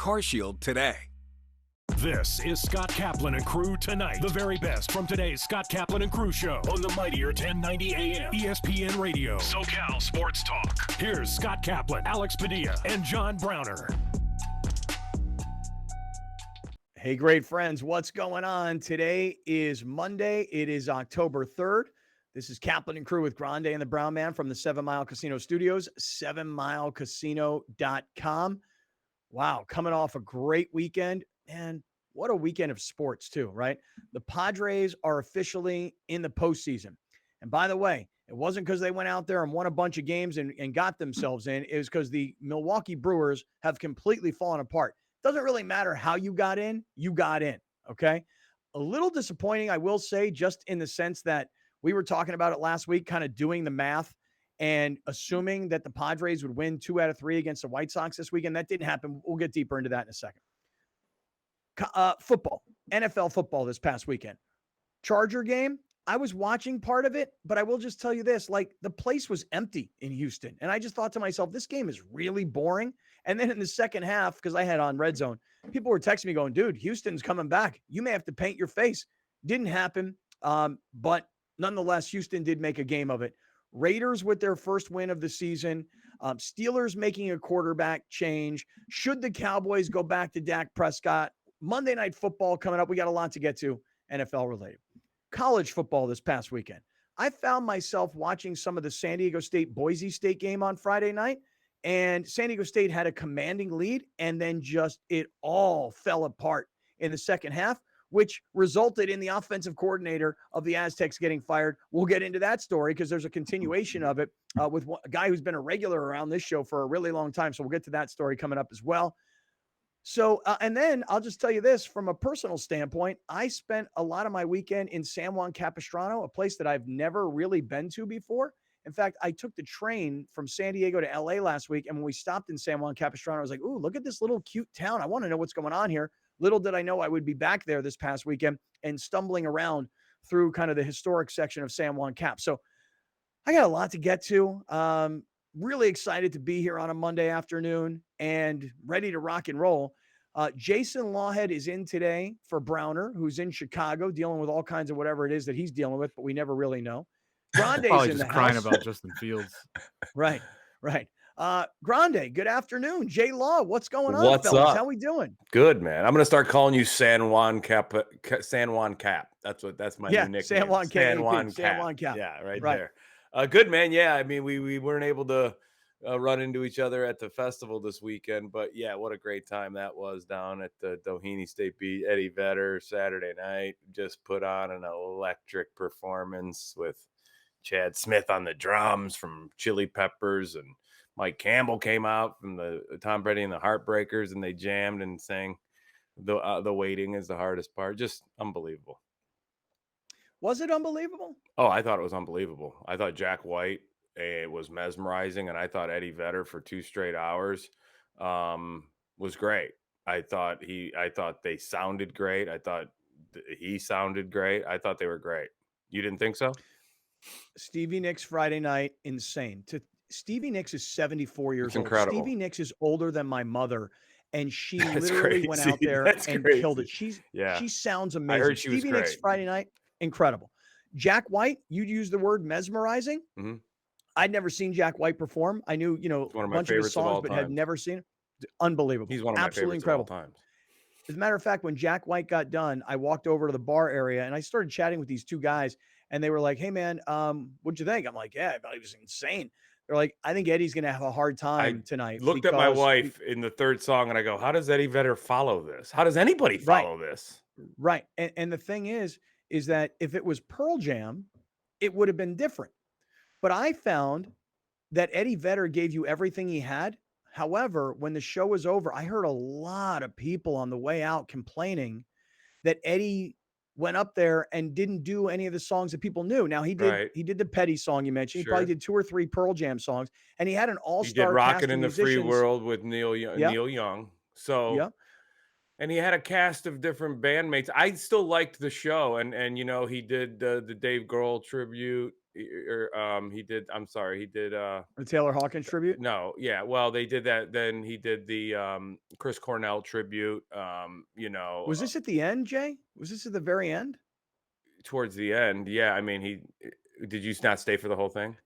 CarShield today. This is Scott Kaplan and Crew Tonight. The very best from today's Scott Kaplan and Crew show on the mightier 1090 AM ESPN Radio. SoCal Sports Talk. Here's Scott Kaplan, Alex Padilla, and John Browner. Hey, great friends. What's going on? Today is Monday. It is October 3rd. This is Kaplan and Crew with Grande and the Brown Man from the 7 Mile Casino Studios, 7milecasino.com. Wow, coming off a great weekend. And what a weekend of sports, too, right? The Padres are officially in the postseason. And by the way, it wasn't because they went out there and won a bunch of games and got themselves in. It was because the Milwaukee Brewers have completely fallen apart. Doesn't really matter how you got in, okay? A little disappointing, I will say, just in the sense that we were talking about it last week, kind of doing the math and assuming that the Padres would win 2 out of 3 against the White Sox this weekend. That didn't happen. We'll get deeper into that in a second. Football, NFL football this past weekend. Charger game, I was watching part of it, but I will just tell you this, like the place was empty in Houston. And I just thought to myself, this game is really boring. And then in the second half, because I had on Red Zone, people were texting me going, dude, Houston's coming back. You may have to paint your face. Didn't happen. But nonetheless, Houston did make a game of it. Raiders with their first win of the season. Steelers making a quarterback change. Should the Cowboys go back to Dak Prescott? Monday Night Football coming up. We got a lot to get to, NFL related. College football this past weekend. I found myself watching some of the San Diego State-Boise State game on Friday night, and San Diego State had a commanding lead, and then just it all fell apart in the second half, which resulted in the offensive coordinator of the Aztecs getting fired. We'll get into that story because there's a continuation of it with a guy who's been a regular around this show for a really long time. So we'll get to that story coming up as well. So, and then I'll just tell you this from a personal standpoint, I spent a lot of my weekend in San Juan Capistrano, a place that I've never really been to before. In fact, I took the train from San Diego to LA last week. And when we stopped in San Juan Capistrano, I was like, ooh, look at this little cute town. I want to know what's going on here. Little did I know I would be back there this past weekend and stumbling around through kind of the historic section of San Juan Cap. So I got a lot to get to. Really excited to be here on a Monday afternoon and ready to rock and roll. Jason Lawhead is in today for Browner, who's in Chicago dealing with all kinds of whatever it is that he's dealing with, but we never really know. Grande's Probably in the just crying house. about Justin Fields. Right. Grande, good afternoon. Jay Law, what's going on, What's fellas? up? How we doing? Good, man. I'm gonna start calling you San Juan Cap. That's my new nickname. San Juan Cap. San Juan Cap. Yeah, right there. Good, man. Yeah, I mean, we weren't able to run into each other at the festival this weekend, but yeah, what a great time that was down at the Doheny State Beach. Eddie Vedder Saturday night just put on an electric performance with Chad Smith on the drums from Chili Peppers, and Mike Campbell came out from the Tom Brady and the Heartbreakers, and they jammed and sang the waiting is the hardest part. Just unbelievable. Was it unbelievable? Oh, I thought it was unbelievable. I thought Jack White was mesmerizing, and I thought Eddie Vedder for 2 straight hours was great. I thought they sounded great. I thought he sounded great. I thought they were great. You didn't think so? Stevie Nicks Friday night, insane. Stevie Nicks is 74 years old. Incredible. Stevie Nicks is older than my mother, and she That's literally went crazy. out there That's and crazy. killed it. She sounds amazing. I heard she was Stevie Nicks great. Friday night, incredible. Jack White, you used the word mesmerizing. Mm-hmm. I'd never seen Jack White perform. I knew, one a of my bunch of his favorites of all songs, but had time. never seen him. Unbelievable. He's one of my absolutely favorites incredible. of all times. As a matter of fact, when Jack White got done, I walked over to the bar area and I started chatting with these 2 guys, and they were like, "Hey man, what'd you think?" I'm like, "Yeah, I thought he was insane." They're like, "I think Eddie's going to have a hard time tonight." Looked at my wife in the 3rd song and I go, how does Eddie Vedder follow this? How does anybody follow this? Right. And the thing is that if it was Pearl Jam, it would have been different. But I found that Eddie Vedder gave you everything he had. However, when the show was over, I heard a lot of people on the way out complaining that Eddie went up there and didn't do any of the songs that people knew. Now he did the Petty song you mentioned. Sure. He probably did 2 or 3 Pearl Jam songs, and he had an all-star He did cast Rockin' of in the Free musicians. World with Neil Young. So Yep. And he had a cast of different bandmates. I still liked the show, and he did the Dave Grohl tribute. He did. I'm sorry. He did. The Taylor Hawkins tribute. No, yeah. Well, they did that. Then he did the Chris Cornell tribute. Was this at the end, Jay? Was this at the very end? Towards the end. Yeah. I mean, did you not stay for the whole thing?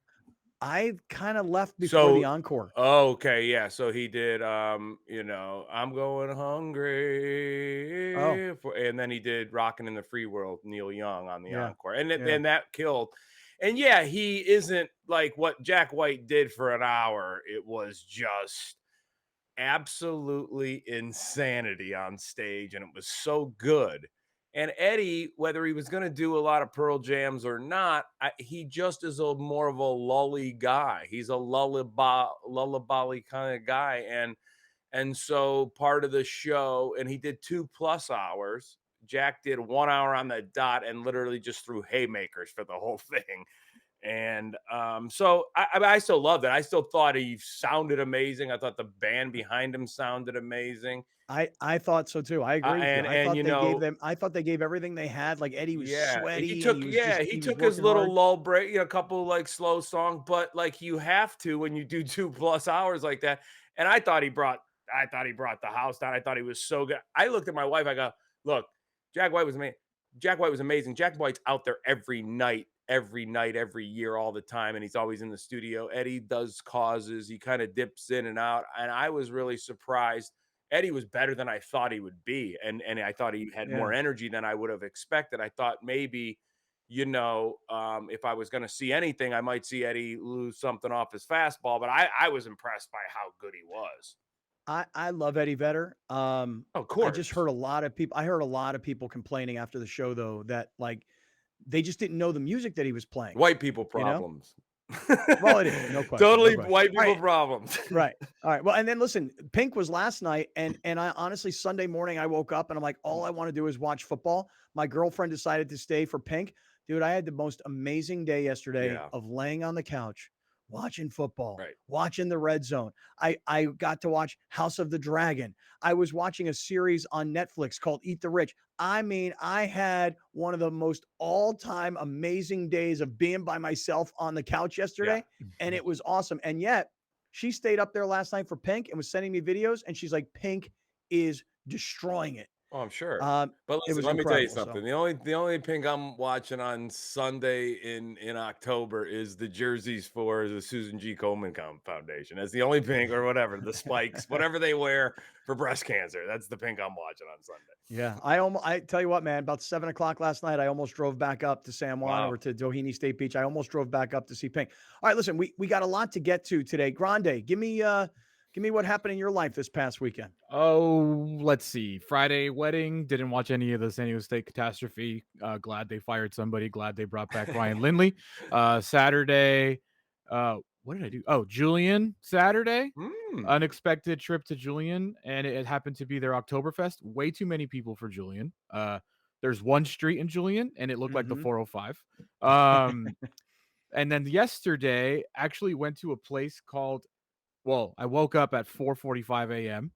I kind of left before the So, encore. oh, okay, yeah. So he did, I'm going hungry, Oh, and then he did "Rockin' in the Free World," Neil Young on the yeah, encore, and yeah. that killed. And yeah, he isn't like what Jack White did for an hour. It was just absolutely insanity on stage, and it was so good. And Eddie, whether he was going to do a lot of Pearl Jams or not, he just is a more of a lully guy. He's a lullaby kind of guy, and so part of the show, and he did 2+ hours. Jack did 1 hour on the dot and literally just threw haymakers for the whole thing. And so I still loved it. I still thought he sounded amazing. I thought the band behind him sounded amazing. I thought so too. I agree with you. I thought they gave them. I thought they gave everything they had. Like Eddie was sweaty. And he was his little hard. lull break, a couple like slow song, but like you have to when you do 2+ hours like that. And I thought he brought the house down. I thought he was so good. I looked at my wife. I go, look, Jack White was amazing. Jack White was amazing. Jack White's out there every night, every year, all the time, and he's always in the studio. Eddie does causes. He kind of dips in and out, and I was really surprised. Eddie was better than I thought he would be, and I thought he had more energy than I would have expected. I thought maybe, if I was going to see anything, I might see Eddie lose something off his fastball, but I was impressed by how good he was. I love Eddie Vedder. Of course. I just heard a lot of people. I heard a lot of people complaining after the show, though, that like they just didn't know the music that he was playing. White people problems. Well, it is, no question. Totally no question. white people problems. Right. All right. Well, and then listen, Pink was last night, and I honestly Sunday morning I woke up and I'm like, all I want to do is watch football. My girlfriend decided to stay for Pink. Dude, I had the most amazing day yesterday of laying on the couch, watching football, watching the Red Zone. I got to watch House of the Dragon. I was watching a series on Netflix called Eat the Rich. I mean, I had one of the most all-time amazing days of being by myself on the couch yesterday, and it was awesome. And yet, she stayed up there last night for Pink and was sending me videos, and she's like, Pink is destroying it. Oh, I'm sure. But It listen, was let me tell you incredible, something. The only Pink I'm watching on Sunday in October is the jerseys for the Susan G. Komen Foundation. That's the only Pink, or whatever, the spikes, whatever they wear for breast cancer. That's the Pink I'm watching on Sunday. Yeah, I tell you what, man, about 7:00 last night, I almost drove back up to San Juan or to Doheny State Beach. I almost drove back up to see Pink. All right, listen, we got a lot to get to today. Grande, give me what happened in your life this past weekend. Oh, let's see. Friday wedding. Didn't watch any of the San Diego State catastrophe. Glad they fired somebody. Glad they brought back Ryan Lindley. Saturday. What did I do? Oh, Julian Saturday. Unexpected trip to Julian, and it happened to be their Oktoberfest. Way too many people for Julian. There's one street in Julian, and it looked like the 405. And then yesterday, actually went to a place called. Well, I woke up at 4:45 a.m.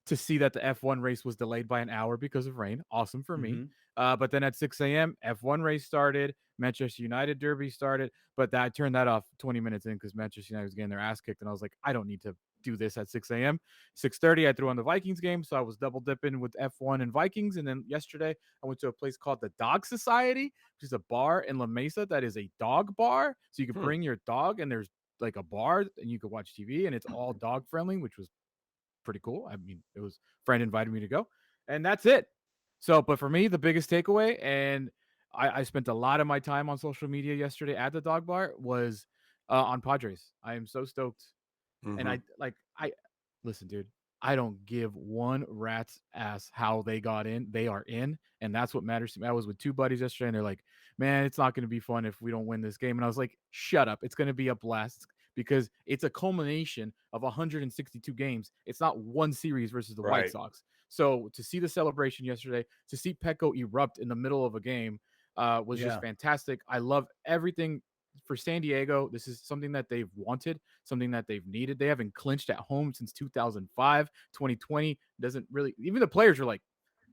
to see that the F1 race was delayed by an hour because of rain. Awesome for me. But then at 6 a.m., F1 race started. Manchester United Derby started. But I turned that off 20 minutes in because Manchester United was getting their ass kicked. And I was like, I don't need to do this at 6 a.m. 6:30, I threw on the Vikings game. So I was double dipping with F1 and Vikings. And then yesterday, I went to a place called the Dog Society, which is a bar in La Mesa that is a dog bar. So you can bring your dog, and there's like a bar and you could watch TV, and it's all dog friendly, which was pretty cool. I mean, it was friend invited me to go, and that's it. So, but for me, the biggest takeaway, and I spent a lot of my time on social media yesterday at the dog bar, was on Padres. I am so stoked. And I listen, dude, I don't give one rat's ass how they got in. They are in, and that's what matters to me. I was with two buddies yesterday, and they're like, man, it's not going to be fun if we don't win this game. And I was like, shut up. It's going to be a blast because it's a culmination of 162 games. It's not one series versus the White Sox. So to see the celebration yesterday, to see Petco erupt in the middle of a game was just fantastic. I love everything for San Diego. This is something that they've wanted, something that they've needed. They haven't clinched at home since 2005. 2020 doesn't really, even the players are like,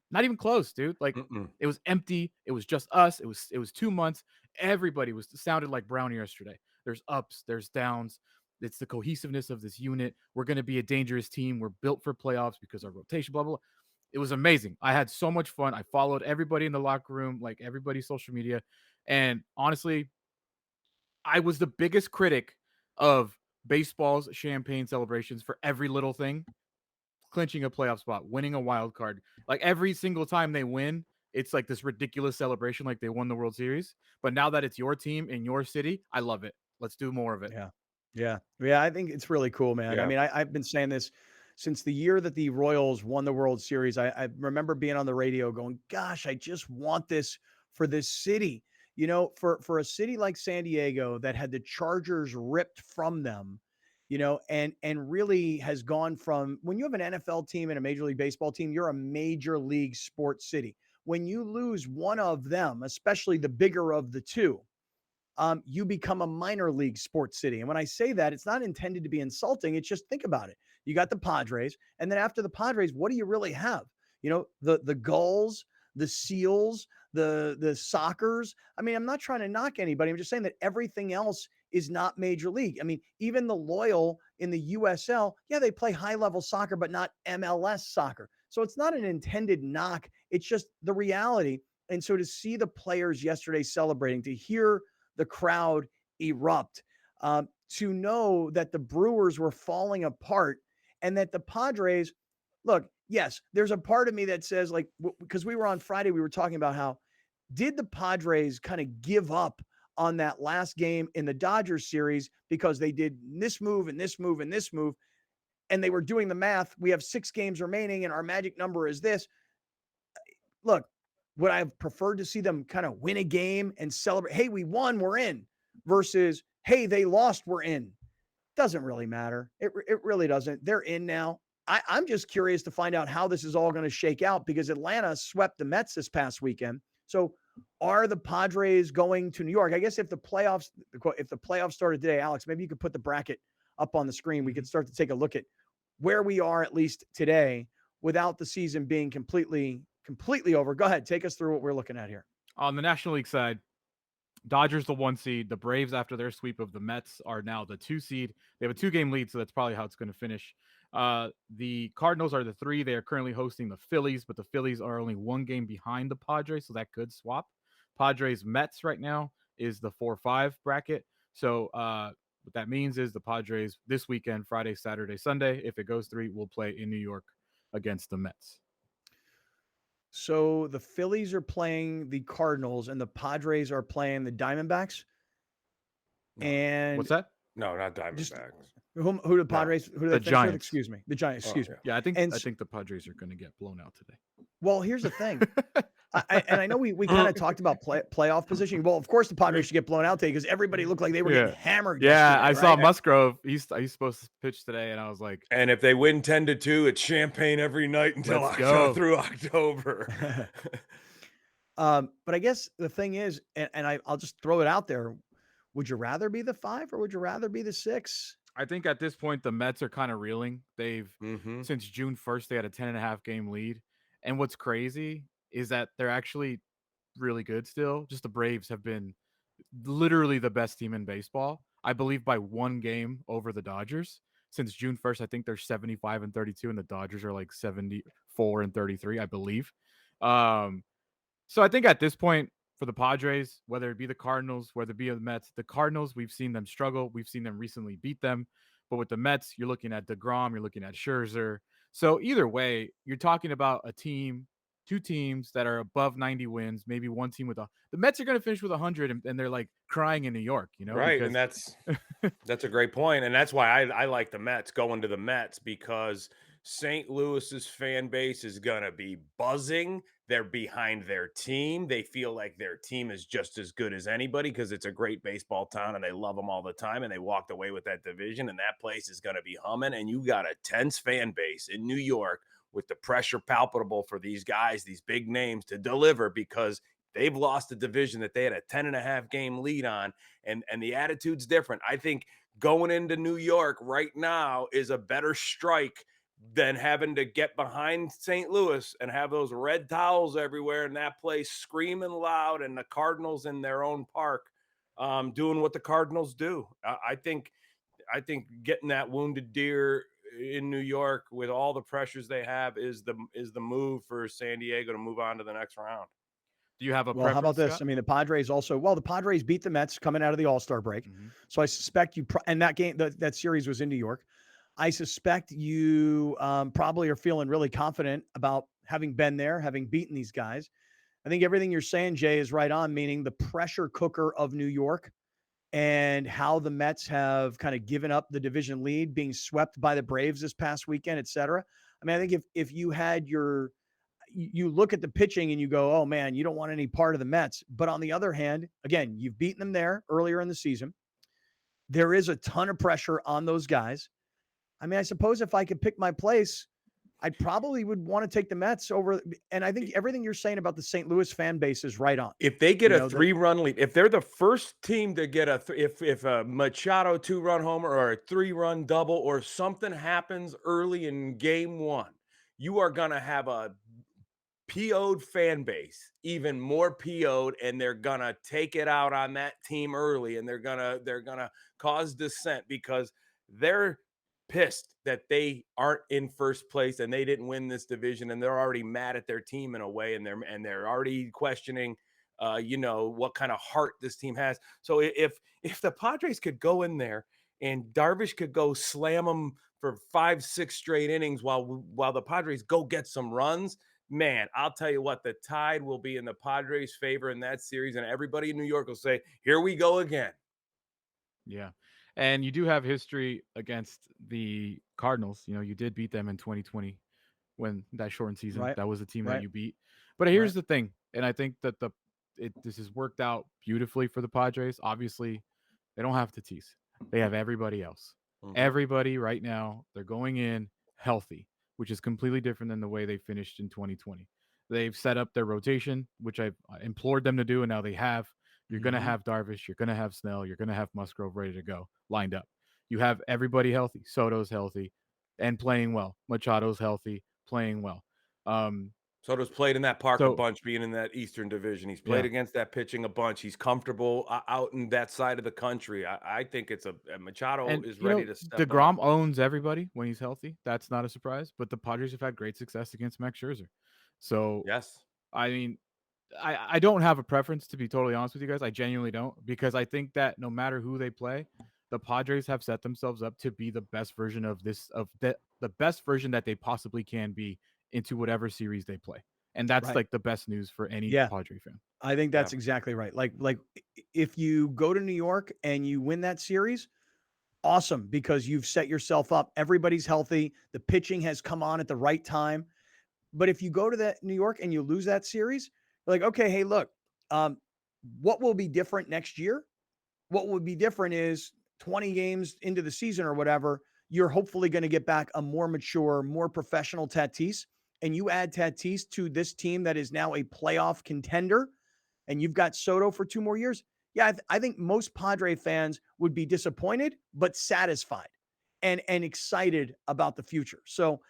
not even close, dude. Like it was empty. It was just us. It was 2 months. everybody sounded like Brown yesterday. There's ups, there's downs. It's the cohesiveness of this unit. We're going to be a dangerous team. We're built for playoffs because our rotation, blah, blah, blah. It was amazing. I had so much fun. I followed everybody in the locker room, like everybody's social media. And honestly, I was the biggest critic of baseball's champagne celebrations for every little thing, clinching a playoff spot, winning a wild card. Like every single time they win, it's like this ridiculous celebration like they won the World Series. But now that it's your team in your city, I love it. Let's do more of it. Yeah. Yeah. Yeah. I think it's really cool, man. I Yeah. mean, I've been saying this since the year that the Royals won the World Series. I remember being on the radio going, gosh, I just want this for this city. For a city like San Diego that had the Chargers ripped from them, and really has gone from, when you have an NFL team and a Major League Baseball team, you're a major league sports city. When you lose one of them, especially the bigger of the two, you become a minor league sports city. And when I say that, it's not intended to be insulting. It's just, think about it. You got the Padres, and then after the Padres, what do you really have? The Gulls, the Seals, the Soccers. I mean, I'm not trying to knock anybody. I'm just saying that everything else is not major league. I mean, even the Loyal in the USL, yeah, they play high level soccer, but not MLS soccer. So it's not an intended knock. It's just the reality. And so to see the players yesterday celebrating, to hear the crowd erupt, to know that the Brewers were falling apart and that the Padres, look, yes, there's a part of me that says, like, because we were on Friday, we were talking about how did the Padres kind of give up on that last game in the Dodgers series because they did this move and this move and this move, and they were doing the math. We have 6 games remaining and our magic number is this. Look, would I have preferred to see them kind of win a game and celebrate? Hey, we won, we're in, versus, hey, they lost, we're in. Doesn't really matter. It really doesn't. They're in now. I'm just curious to find out how this is all going to shake out, because Atlanta swept the Mets this past weekend. So are the Padres going to New York? I guess if the playoffs started today, Alex, maybe you could put the bracket up on the screen. We could start to take a look at where we are, at least today, without the season being completely over. Go ahead. Take us through what we're looking at here. On the National League side, Dodgers the 1 seed. The Braves, after their sweep of the Mets, are now the 2 seed. They have a 2-game lead, so that's probably how it's going to finish. The Cardinals are the 3. They are currently hosting the Phillies, but the Phillies are only 1 game behind the Padres, so that could swap. Padres Mets right now is the 4-5 bracket. So what that means is the Padres this weekend, Friday, Saturday, Sunday, if it goes 3, will play in New York against the Mets. So the Phillies are playing the Cardinals and the Padres are playing the Diamondbacks. No. And what's that? No, not Diamondbacks. Who the Padres? No. Who do they the Giants? With? Excuse me, the Giants. Excuse me. Yeah, I think the Padres are going to get blown out today. Well, here's the thing. I know we kind of talked about playoff positioning. Well, of course the Padres should get blown out today because everybody looked like they were getting hammered. Yeah, I saw right? Musgrove. He's supposed to pitch today, and I was like, and if they win 10-2, it's champagne every night until through October. But I guess the thing is, and I'll just throw it out there. Would you rather be the 5 or would you rather be the 6? I think at this point, the Mets are kind of reeling. They've, since June 1st, they had a 10.5 game lead. And what's crazy is that they're actually really good still. Just the Braves have been literally the best team in baseball, I believe, by 1 game over the Dodgers. Since June 1st, I think they're 75-32, and the Dodgers are like 74-33, I believe. So I think at this point, for the Padres, whether it be the Cardinals, whether it be the Mets, the Cardinals, we've seen them struggle. We've seen them recently beat them. But with the Mets, you're looking at DeGrom, you're looking at Scherzer. So either way, you're talking about a team, 2 teams that are above 90 wins, maybe 1 team with the Mets are going to finish with 100, and they're like crying in New York, Right. Because... And that's a great point. And that's why I like the Mets, going to the Mets, because St. Louis's fan base is going to be buzzing. They're behind their team. They feel like their team is just as good as anybody because it's a great baseball town and they love them all the time. And they walked away with that division, and that place is going to be humming. And you got a tense fan base in New York with the pressure palpable for these guys, these big names, to deliver, because they've lost a division that they had a 10.5 game lead on. And the attitude's different. I think going into New York right now is a better strike than having to get behind St. Louis and have those red towels everywhere in that place screaming loud, and the Cardinals in their own park doing what the Cardinals do. I think getting that wounded deer in New York with all the pressures they have is the move for San Diego to move on to the next round. Do you have a Well, how about preference, this? Scott? I mean, the Padres also, well, the Padres beat the Mets coming out of the All-Star break. So I suspect and that game, that series was in New York. I suspect you probably are feeling really confident about having been there, having beaten these guys. I think everything you're saying, Jay, is right on, meaning the pressure cooker of New York and how the Mets have kind of given up the division lead, being swept by the Braves this past weekend, et cetera. I mean, I think if you had you look at the pitching and you go, oh man, you don't want any part of the Mets. But on the other hand, again, you've beaten them there earlier in the season. There is a ton of pressure on those guys. I mean, I suppose if I could pick my place, I probably would want to take the Mets over. And I think everything you're saying about the St. Louis fan base is right on. If they get a 3-run lead, if they're the first team to get if a Machado 2-run homer or a 3-run double or something happens early in game 1, you are going to have a PO'd fan base, even more PO'd, and they're going to take it out on that team early, and they're going to cause dissent because they're pissed that they aren't in first place and they didn't win this division, and they're already mad at their team in a way, and they're already questioning what kind of heart this team has. So if the Padres could go in there and Darvish could go slam them for 5-6 straight innings while the Padres go get some runs, man, I'll tell you what, the tide will be in the Padres' favor in that series, and everybody in New York will say, here we go again. Yeah. And you do have history against the Cardinals. You know, you did beat them in 2020 when that shortened season. Right. That was the team Right. that you beat. But here's the thing, and I think that this has worked out beautifully for the Padres. Obviously, they don't have Tatis. They have everybody else. Everybody right now, they're going in healthy, which is completely different than the way they finished in 2020. They've set up their rotation, which I've implored them to do, and now they have. You're going to have Darvish. You're going to have Snell. You're going to have Musgrove ready to go, lined up. You have everybody healthy. Soto's healthy and playing well. Machado's healthy, playing well. Soto's played in that park a bunch, being in that Eastern Division. He's played against that pitching a bunch. He's comfortable out in that side of the country. I think it's Machado is ready to step up. DeGrom owns everybody when he's healthy. That's not a surprise. But the Padres have had great success against Max Scherzer. So, yes, I mean, I don't have a preference, to be totally honest with you guys. I genuinely don't, because I think that no matter who they play, the Padres have set themselves up to be the best version the best version that they possibly can be into whatever series they play. And that's like the best news for any Padre fan. I think that's exactly right. Like if you go to New York and you win that series, awesome, because you've set yourself up. Everybody's healthy. The pitching has come on at the right time. But if you go to that New York and you lose that series, you're like, okay, hey, look, what will be different next year? What would be different is 20 games into the season or whatever, you're hopefully going to get back a more mature, more professional Tatis. And you add Tatis to this team that is now a playoff contender, and you've got Soto for 2 more years. Yeah, I think most Padre fans would be disappointed, but satisfied and excited about the future. So,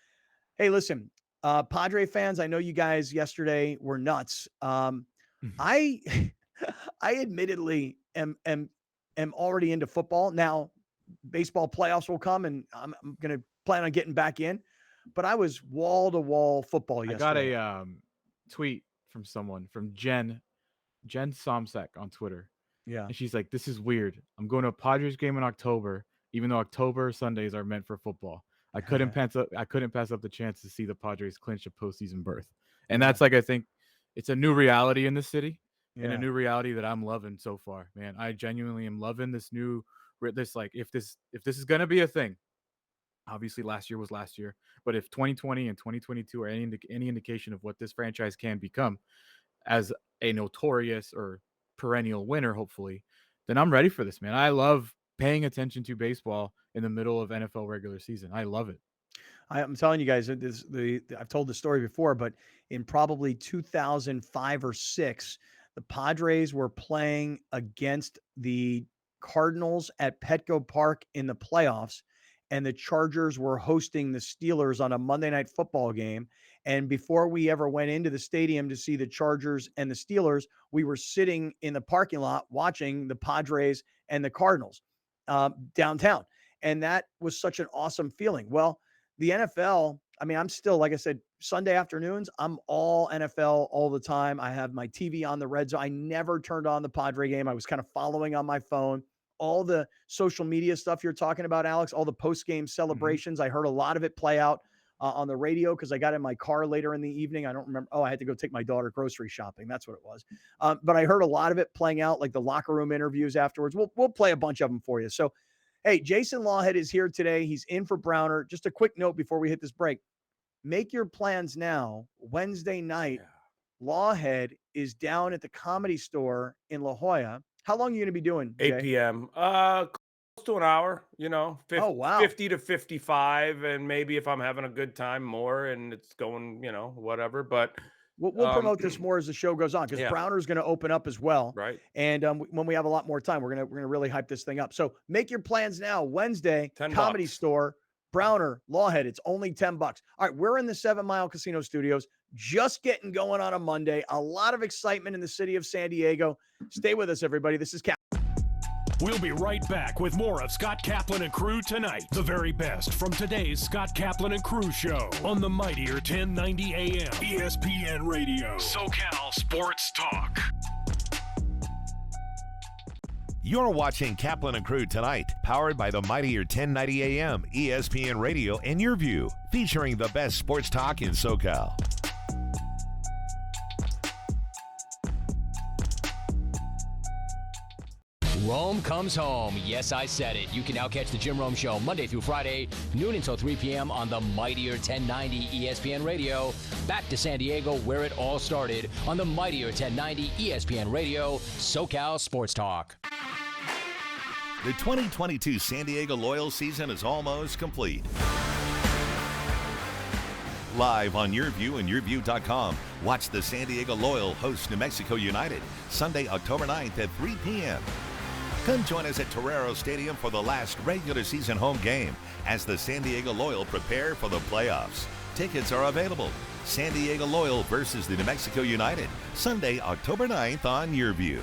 hey, listen, Padre fans, I know you guys yesterday were nuts. I admittedly am already into football. Now, baseball playoffs will come, and I'm going to plan on getting back in. But I was wall-to-wall football yesterday. I got a tweet from someone, from Jen Somsek on Twitter. Yeah. And she's like, this is weird. I'm going to a Padres game in October, even though October Sundays are meant for football. I couldn't pass up the chance to see the Padres clinch a postseason berth. And that's like, I think it's a new reality in the city, and a new reality that I'm loving so far, man. I genuinely am loving this like, if this is going to be a thing. Obviously, last year was last year, but if 2020 and 2022 are any indication of what this franchise can become as a notorious or perennial winner, hopefully, then I'm ready for this, man. I love paying attention to baseball in the middle of NFL regular season. I love it. I'm telling you guys, I've told the story before, but in probably 2005 or 6, the Padres were playing against the Cardinals at Petco Park in the playoffs. and the Chargers were hosting the Steelers on a Monday Night Football game. And before we ever went into the stadium to see the Chargers and the Steelers, we were sitting in the parking lot watching the Padres and the Cardinals downtown. And that was such an awesome feeling. Well, the NFL, I mean, I'm still, like I said, Sunday afternoons, I'm all NFL all the time. I have my TV on the red zone. I never turned on the Padre game. I was kind of following on my phone. All the social media stuff you're talking about, Alex, all the post-game celebrations. I heard a lot of it play out on the radio because I got in my car later in the evening. I don't remember. Oh, I had to go take my daughter grocery shopping. That's what it was. But I heard a lot of it playing out, like the locker room interviews afterwards. We'll play a bunch of them for you. So, hey, Jason Lawhead is here today. He's in for Browner. Just a quick note before we hit this break. Make your plans now. Wednesday night, Lawhead is down at the Comedy Store in La Jolla. How long are you going to be doing, Jay? 8 p.m. Close to an hour, 50 to 55. And maybe if I'm having a good time, more, and it's going, whatever. But we'll promote this more as the show goes on, because Browner's going to open up as well. Right. And when we have a lot more time, we're gonna really hype this thing up. So make your plans now. Wednesday, Comedy Store, Browner, Lawhead. It's only $10. All right, we're in the 7 Mile Casino Studios, just getting going on a Monday. A lot of excitement in the city of San Diego. Stay with us, everybody. This is Cap. We'll be right back with more of Scott Kaplan and Crew tonight. The very best from today's Scott Kaplan and Crew show on the mightier 1090 AM ESPN Radio. SoCal Sports Talk. You're watching Kaplan and Crew tonight, powered by the mightier 1090 AM ESPN Radio and Your View, featuring the best sports talk in SoCal. Rome comes home. Yes, I said it. You can now catch the Jim Rome Show Monday through Friday, noon until 3 p.m. on the mightier 1090 ESPN Radio. Back to San Diego, where it all started, on the mightier 1090 ESPN Radio, SoCal Sports Talk. The 2022 San Diego Loyal season is almost complete. Live on Your View and YourView.com, watch the San Diego Loyal host New Mexico United Sunday, October 9th at 3 p.m. Come join us at Torero Stadium for the last regular season home game as the San Diego Loyal prepare for the playoffs. Tickets are available. San Diego Loyal versus the New Mexico United, Sunday, October 9th on Your View.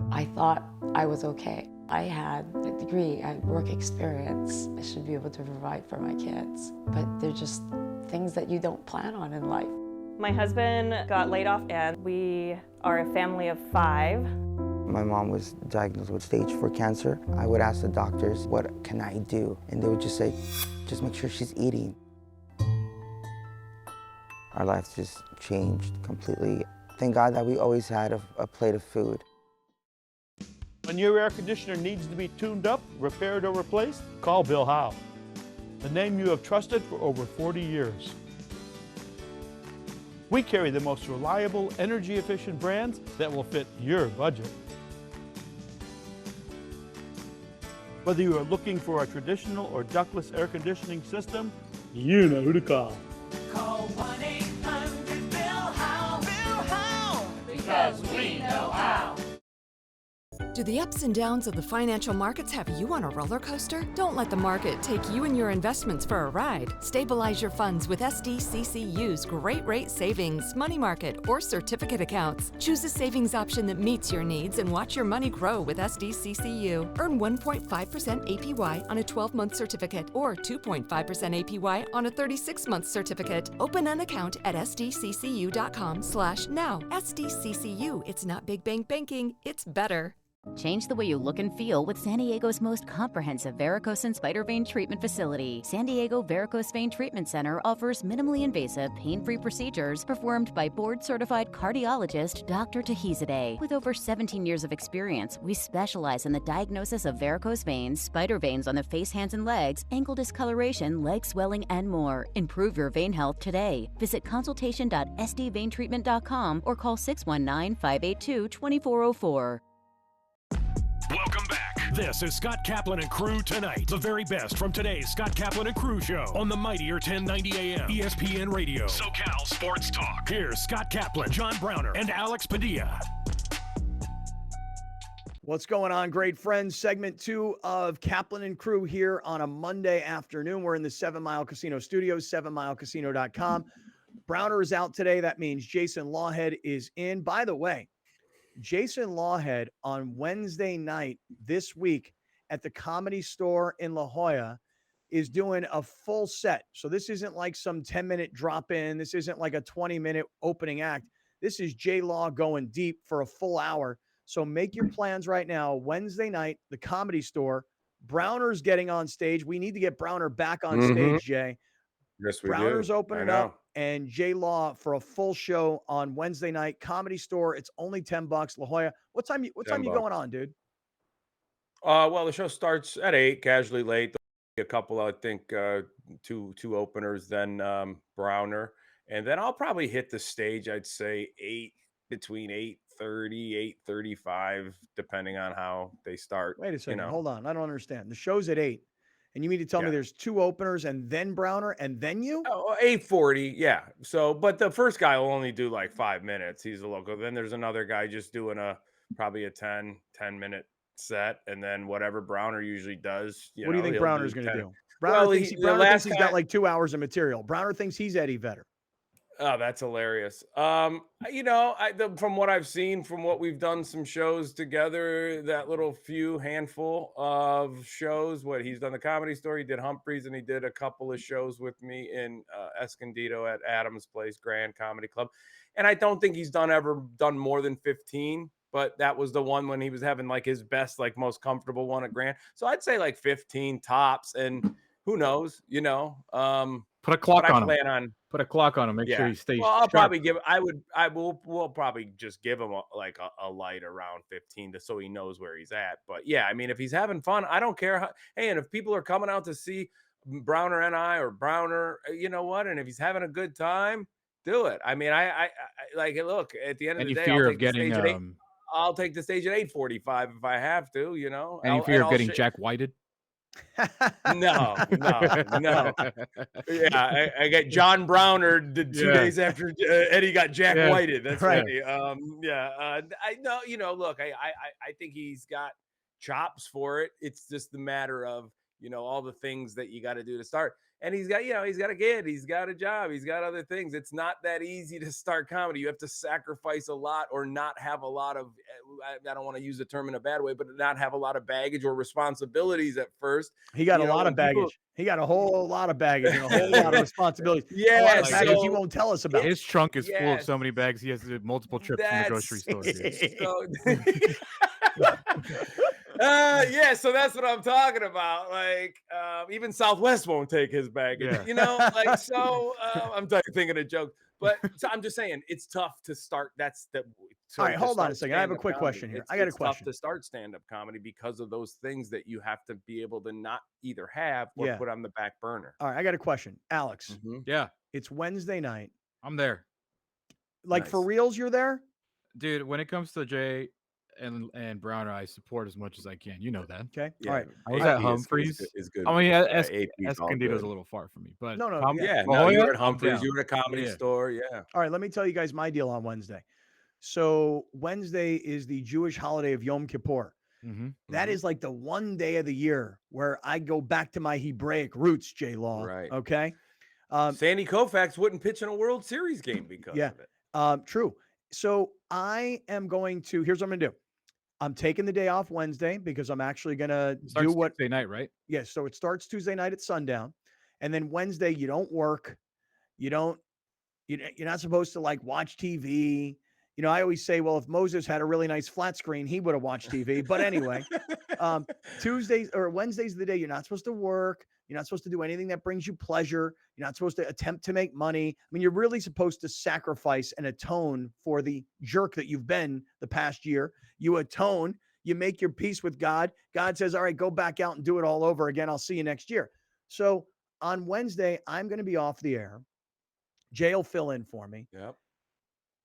I thought I was okay. I had a degree, I had work experience. I should be able to provide for my kids. But they're just things that you don't plan on in life. My husband got laid off, and we are a family of 5. My mom was diagnosed with stage 4 cancer. I would ask the doctors, what can I do? And they would just say, just make sure she's eating. Our lives just changed completely. Thank God that we always had a plate of food. When your air conditioner needs to be tuned up, repaired, or replaced, call Bill Howe, the name you have trusted for over 40 years. We carry the most reliable, energy-efficient brands that will fit your budget. Whether you are looking for a traditional or ductless air conditioning system, you know who to call. Call 1-800-BILL-HOWE. Bill Howe. Because we know how. Do the ups and downs of the financial markets have you on a roller coaster? Don't let the market take you and your investments for a ride. Stabilize your funds with SDCCU's Great Rate Savings, Money Market, or Certificate accounts. Choose a savings option that meets your needs and watch your money grow with SDCCU. Earn 1.5% APY on a 12-month certificate or 2.5% APY on a 36-month certificate. Open an account at sdccu.com/now. SDCCU, it's not big bank banking, it's better. Change the way you look and feel with San Diego's most comprehensive varicose and spider vein treatment facility. San Diego Varicose Vein Treatment Center offers minimally invasive, pain-free procedures performed by board-certified cardiologist Dr. Tahizadeh. With over 17 years of experience, we specialize in the diagnosis of varicose veins, spider veins on the face, hands, and legs, ankle discoloration, leg swelling, and more. Improve your vein health today. Visit consultation.sdveintreatment.com or call 619-582-2404. Welcome back. This is Scott Kaplan and Crew Tonight. The very best from today's Scott Kaplan and Crew show on the mightier 1090 AM ESPN Radio. SoCal Sports Talk. Here's Scott Kaplan, John Browner, and Alex Padilla. What's going on, great friends? Segment 2 of Kaplan and Crew here on a Monday afternoon. We're in the 7 Mile Casino studios, 7milecasino.com. Browner is out today. That means Jason Lawhead is in. By the way, Jason Lawhead on Wednesday night this week at the Comedy Store in La Jolla is doing a full set. So this isn't like some 10-minute drop in. This isn't like a 20-minute opening act. This is J Law going deep for a full hour. So make your plans right now. Wednesday night, the Comedy Store. Browner's getting on stage. We need to get Browner back on stage, Jay. Yes, we Browner's do. opening up, and J Law for a full show on Wednesday night. Comedy Store. It's only $10. La Jolla. What time you going on, dude? Well, the show starts at 8, casually late. There'll be a couple, I think, two openers, then Browner, and then I'll probably hit the stage. I'd say between 8:30, 8:35, depending on how they start. Wait a second. Hold on. I don't understand. The show's at 8. And you mean to tell me there's 2 openers and then Browner and then you? Oh, 8:40, yeah. So, but the first guy will only do like 5 minutes. He's a local. Then there's another guy just doing probably a 10-minute set, and then whatever Browner usually does. What do you think Browner's going to do? Browner thinks he's got like 2 hours of material. Browner thinks he's Eddie Vedder. Oh, that's hilarious. From what I've seen, from what we've done some shows together, that little handful of shows, what he's done, the Comedy Store, he did Humphreys, and he did a couple of shows with me in Escondido at Adams Place Grand Comedy Club. And I don't think he's ever done more than 15, but that was the one when he was having like his best, like most comfortable one at Grand. So I'd say like 15 tops, and who knows, Put a clock on him. Put a clock on him. Make sure he stays. Well, I'll sharp. probably we'll probably just give him a light around 15 so he knows where he's at. But yeah, I mean, if he's having fun, I don't care. Hey, and if people are coming out to see Browner and I, or Browner, you know what? And if he's having a good time, do it. I mean, I like it. Look, at the end of the day, I'll take the stage at 8:45 if I have to. Any fear of getting Jack Whited? No. Yeah, I got John Browner 2 days after Eddie got Jack Whited. That's right. I know. Look, I think he's got chops for it. It's just the matter of all the things that you got to do to start. And he's got a kid, he's got a job, he's got other things. It's not that easy to start comedy. You have to sacrifice a lot, or not have a lot of, I don't want to use the term in a bad way, but not have a lot of baggage or responsibilities at first. He got a lot of baggage. He got a whole lot of baggage and a whole lot of responsibilities. Yeah, a lot of baggage he won't tell us about. His trunk is full of so many bags. He has to do multiple trips from the grocery store. So that's what I'm talking about. Like, even Southwest won't take his baggage. I'm thinking of jokes, but so I'm just saying it's tough to start. All right, hold on a second. I have a quick question here. I got a question. It's tough to start stand-up comedy because of those things that you have to be able to not either have or put on the back burner. All right, I got a question, Alex. Yeah, it's Wednesday night. I'm there. Like for reals, you're there, dude. When it comes to Jay and Browner, I support as much as I can. You know that. Okay. Yeah. All right. I was at Humphreys. Is good. I mean, Escondido's a little far from me, but no. You were at Humphreys. You were at a Comedy Store. Yeah. All right. Let me tell you guys my deal on Wednesday. So Wednesday is the Jewish holiday of Yom Kippur. That is like the one day of the year where I go back to my Hebraic roots, J Law. Right. Okay. Sandy Koufax wouldn't pitch in a World Series game because of it. True. So I am going to, here's what I'm going to do. I'm taking the day off Wednesday because I'm actually going to do what Tuesday night, right? Yes. So it starts Tuesday night at sundown. And then Wednesday, you don't work. You're not supposed to like watch TV. I always say, well, if Moses had a really nice flat screen, he would have watched TV. But anyway, Tuesdays or Wednesdays of the day, you're not supposed to work. You're not supposed to do anything that brings you pleasure. You're not supposed to attempt to make money. I mean, you're really supposed to sacrifice and atone for the jerk that you've been the past year. You atone, you make your peace with God. God says, all right, go back out and do it all over again. I'll see you next year. So on Wednesday, I'm going to be off the air. Jay will fill in for me. Yep.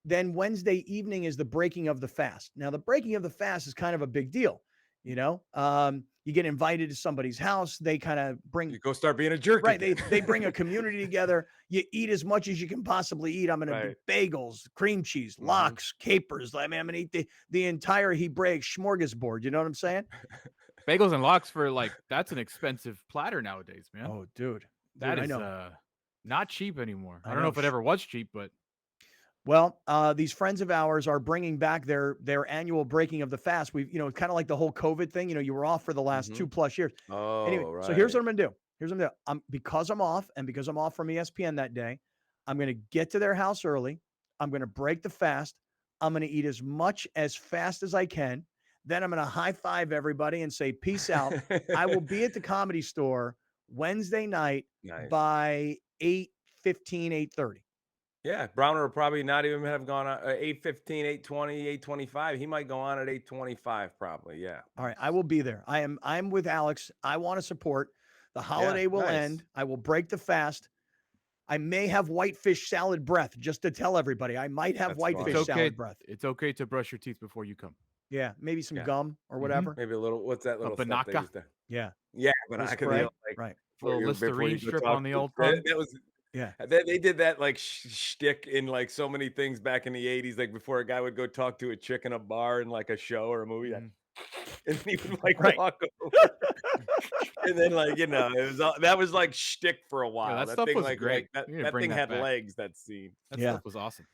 Then Wednesday evening is the breaking of the fast. Now, the breaking of the fast is kind of a big deal. You get invited to somebody's house. They kind of bring you go start being a jerk. Right. They bring a community together. You eat as much as you can possibly eat. I'm going to do bagels, cream cheese, lox, capers. I mean, I'm going to eat the entire Hebraic smorgasbord. You know what I'm saying? Bagels and lox for that's an expensive platter nowadays, man. Oh, dude. That is not cheap anymore. I don't know if it ever was cheap, but. Well, these friends of ours are bringing back their annual breaking of the fast. We've, kind of like the whole COVID thing. You were off for the last 2+ years. Oh, anyway, right. So here's what I'm going to do. Because I'm off and because I'm off from ESPN that day, I'm going to get to their house early. I'm going to break the fast. I'm going to eat as much as fast as I can. Then I'm going to high five everybody and say, peace out. I will be at the Comedy Store Wednesday night by 8:15, 8:30. Yeah, Browner will probably not even have gone on 8:15, 8:20, 8:25. He might go on at 8:25 probably. Yeah. All right, I will be there. I'm with Alex. I want to support. The holiday will end. I will break the fast. I may have whitefish salad breath, just to tell everybody. I might have whitefish salad breath. It's okay to brush your teeth before you come. Yeah, maybe some gum or whatever. Maybe a little. What's that little stuff they used to? Yeah. Yeah, Banaka. Right. Little Listerine strip on the old tongue. That was. Yeah, they did that shtick in so many things back in the 80s, before a guy would go talk to a chick in a bar in a show or a movie, and he would walk over, and then it was that was shtick for a while. Yeah, that that stuff thing was great. that thing had legs. That scene. That stuff was awesome.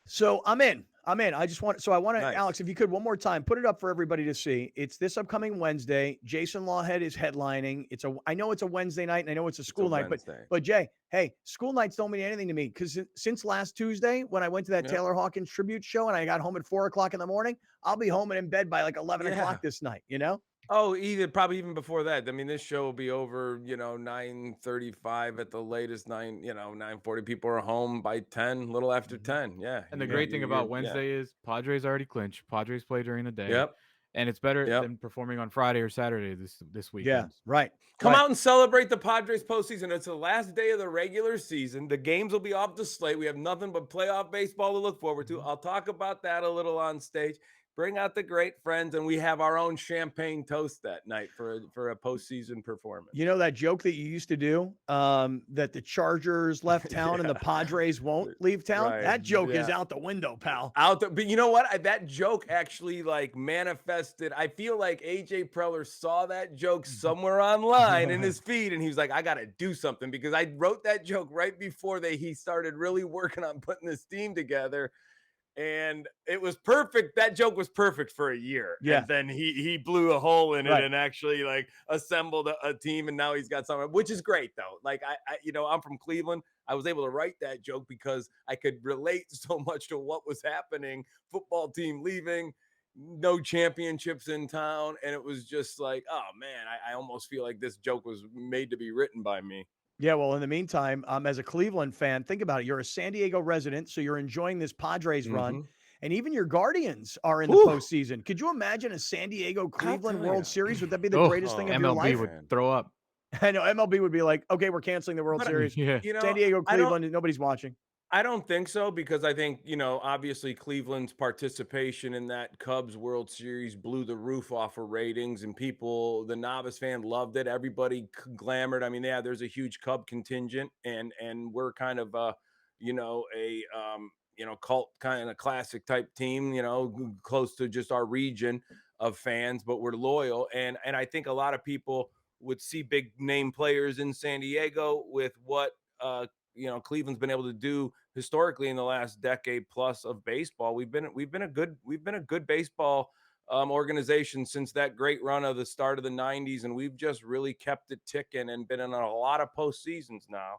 So I'm in. I just want to, Nice. Alex, if you could one more time, put it up for everybody to see. It's this upcoming Wednesday. Jason Lawhead is headlining. I know it's a Wednesday night and I know it's a school night, but Jay, hey, school nights don't mean anything to me because since last Tuesday when I went to that Taylor Hawkins tribute show and I got home at 4:00 in the morning, I'll be home and in bed by 11 o'clock this night, Oh, probably even before that. I mean, this show will be over, 9:35 at the latest, 9:40. People are home by 10, a little after 10. Yeah. And the great thing about Wednesday is Padres already clinched. Padres play during the day. Yep. And it's better than performing on Friday or Saturday this weekend. Yeah, right. Come out and celebrate the Padres postseason. It's the last day of the regular season. The games will be off the slate. We have nothing but playoff baseball to look forward to. I'll talk about that a little on stage. Bring out the great friends, and we have our own champagne toast that night for a postseason performance. You know that joke that you used to do, that the Chargers left town and the Padres won't leave town? Right. That joke is out the window, pal. But you know what? That joke actually manifested. I feel like AJ Preller saw that joke somewhere online in his feed, and he was like, I got to do something, because I wrote that joke right before he started really working on putting this team together. And it was perfect. That joke was perfect for a year. Yeah. And then he blew a hole in it and actually assembled a team. And now he's got something, which is great though. I'm from Cleveland. I was able to write that joke because I could relate so much to what was happening. Football team leaving, no championships in town. And it was just oh man, I almost feel like this joke was made to be written by me. Yeah, well, in the meantime, as a Cleveland fan, think about it. You're a San Diego resident, so you're enjoying this Padres run, and even your Guardians are in the postseason. Could you imagine a San Diego-Cleveland World Series? Would that be the greatest thing of your life? MLB would throw up. I know MLB would be like, okay, we're canceling the World Series. Yeah. San Diego-Cleveland, nobody's watching. I don't think so, because I think, obviously Cleveland's participation in that Cubs World Series blew the roof off of ratings, and the novice fan loved it. Everybody glamored. I mean, yeah, there's a huge Cub contingent, and we're kind of a cult kind of classic type team, close to just our region of fans, but we're loyal. And I think a lot of people would see big name players in San Diego with what, Cleveland's been able to do historically in the last decade plus of baseball. We've been a good baseball organization since that great run of the start of the 90s, and we've just really kept it ticking and been in a lot of postseasons now.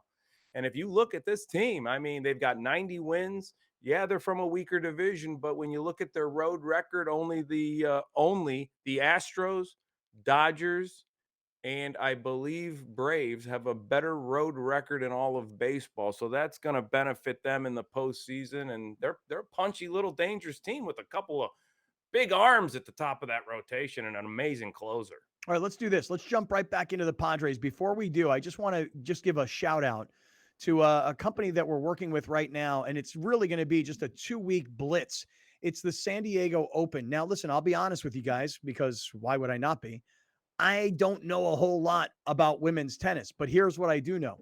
And if you look at this team, I mean, they've got 90 wins. Yeah, they're from a weaker division, but when you look at their road record, only the Astros, Dodgers, and I believe Braves have a better road record in all of baseball. So that's going to benefit them in the postseason. And they're a punchy little dangerous team with a couple of big arms at the top of that rotation and an amazing closer. All right, let's do this. Let's jump right back into the Padres. Before we do, I just want to give a shout out to a company that we're working with right now, and it's really going to be just a 2-week blitz. It's the San Diego Open. Now, listen, I'll be honest with you guys, because why would I not be? I don't know a whole lot about women's tennis, but here's what I do know.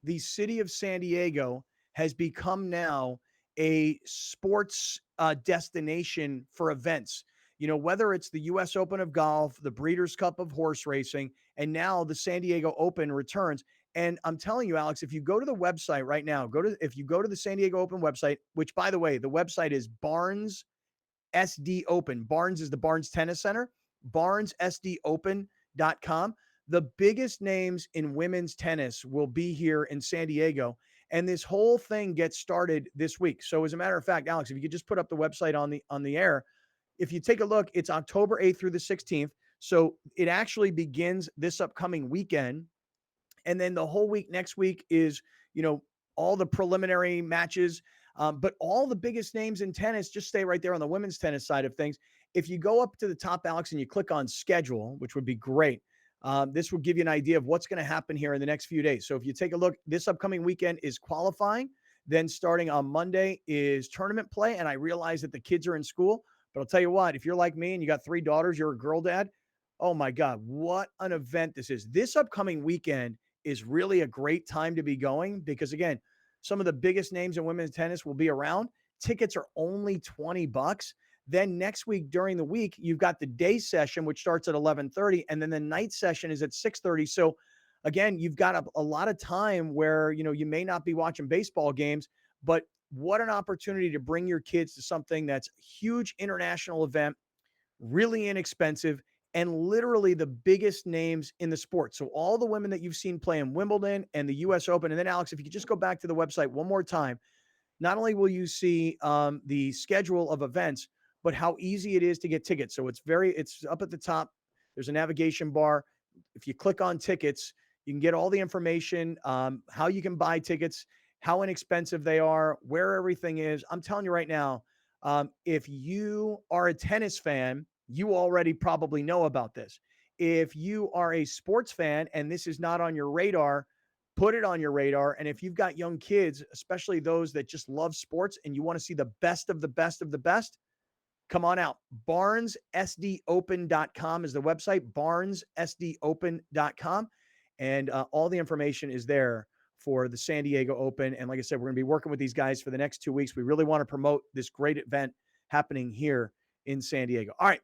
The city of San Diego has become now a sports destination for events. You know, whether it's the U.S. Open of golf, the Breeders' Cup of horse racing, and now the San Diego Open returns. And I'm telling you, Alex, if you go to the website right now, if you go to the San Diego Open website, which, by the way, the website is Barnes SD Open. Barnes is the Barnes Tennis Center, barnessdopen.com. The biggest names in women's tennis will be here in San Diego. And this whole thing gets started this week. So as a matter of fact, Alex, if you could just put up the website on the air, if you take a look, it's October 8th through the 16th. So it actually begins this upcoming weekend. And then the whole week next week is, you know, all the preliminary matches. But all the biggest names in tennis just stay right there on the women's tennis side of things. If you go up to the top, Alex, and you click on schedule, which would be great, this will give you an idea of what's going to happen here in the next few days. So if you take a look, this upcoming weekend is qualifying. Then starting on Monday is tournament play. And I realize that the kids are in school. But I'll tell you what, if you're like me and you got 3 daughters, you're a girl dad, oh my God, what an event this is. This upcoming weekend is really a great time to be going because, again, some of the biggest names in women's tennis will be around. Tickets are only $20. Then next week during the week, you've got the day session, which starts at 11:30, and then the night session is at 6:30. So again, you've got a lot of time where, you know, you may not be watching baseball games, but what an opportunity to bring your kids to something that's a huge international event, really inexpensive, and literally the biggest names in the sport. So all the women that you've seen play in Wimbledon and the U.S. Open. And then, Alex, if you could just go back to the website one more time, not only will you see the schedule of events, but how easy it is to get tickets. So it's up at the top. There's a navigation bar. If you click on tickets, you can get all the information, how you can buy tickets, how inexpensive they are, where everything is. I'm telling you right now, if you are a tennis fan, you already probably know about this. If you are a sports fan and this is not on your radar, put it on your radar. And if you've got young kids, especially those that just love sports and you want to see the best of the best of the best, come on out. BarnesSDOpen.com is the website, BarnesSDOpen.com. And all the information is there for the San Diego Open. And like I said, we're going to be working with these guys for the next 2 weeks. We really want to promote this great event happening here in San Diego. All right,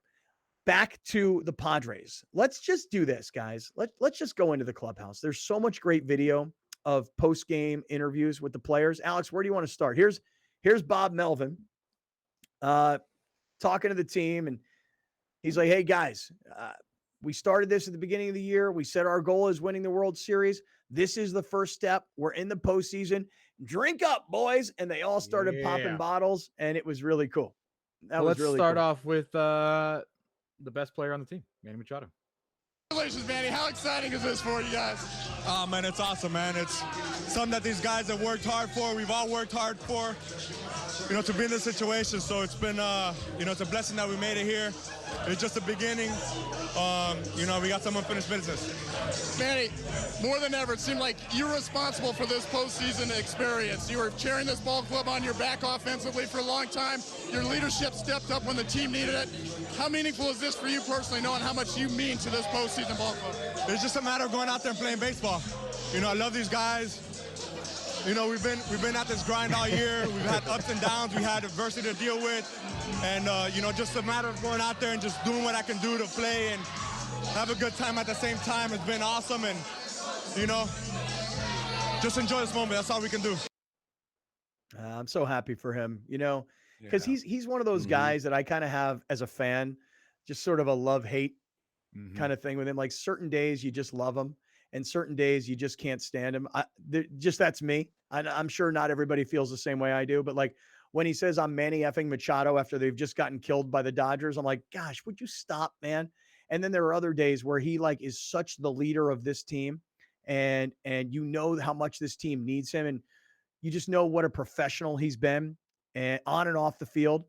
back to the Padres. Let's just do this, guys. Let's just go into the clubhouse. There's so much great video of post-game interviews with the players. Alex, where do you want to start? Here's Bob Melvin talking to the team, and he's like, hey, guys, we started this at the beginning of the year. We said our goal is winning the World Series. This is the first step. We're in the postseason. Drink up, boys. And they all started popping bottles, and it was really cool. Let's start off with the best player on the team, Manny Machado. Congratulations, Manny. How exciting is this for you guys? Oh, man, it's awesome, man. It's something that these guys have worked hard for. We've all worked hard for, to be in this situation. So it's been, it's a blessing that we made it here. It's just the beginning. We got some unfinished business. Manny, more than ever, it seemed like you're responsible for this postseason experience. You were carrying this ball club on your back offensively for a long time. Your leadership stepped up when the team needed it. How meaningful is this for you personally, knowing how much you mean to this postseason ball club? It's just a matter of going out there and playing baseball. I love these guys. We've been at this grind all year. We've had ups and downs. We had adversity to deal with. And, just a matter of going out there and just doing what I can do to play and have a good time at the same time. It's been awesome. And, just enjoy this moment. That's all we can do. I'm so happy for him, because he's one of those guys that I kind of have as a fan, just sort of a love-hate kind of thing with him. Like certain days you just love him. and certain days you just can't stand him. That's me. I'm sure not everybody feels the same way I do, but like when he says I'm Manny effing Machado after they've just gotten killed by the Dodgers, I'm like, gosh, would you stop, man? And then there are other days where he like is such the leader of this team, and you know how much this team needs him, and you just know what a professional he's been, and on and off the field.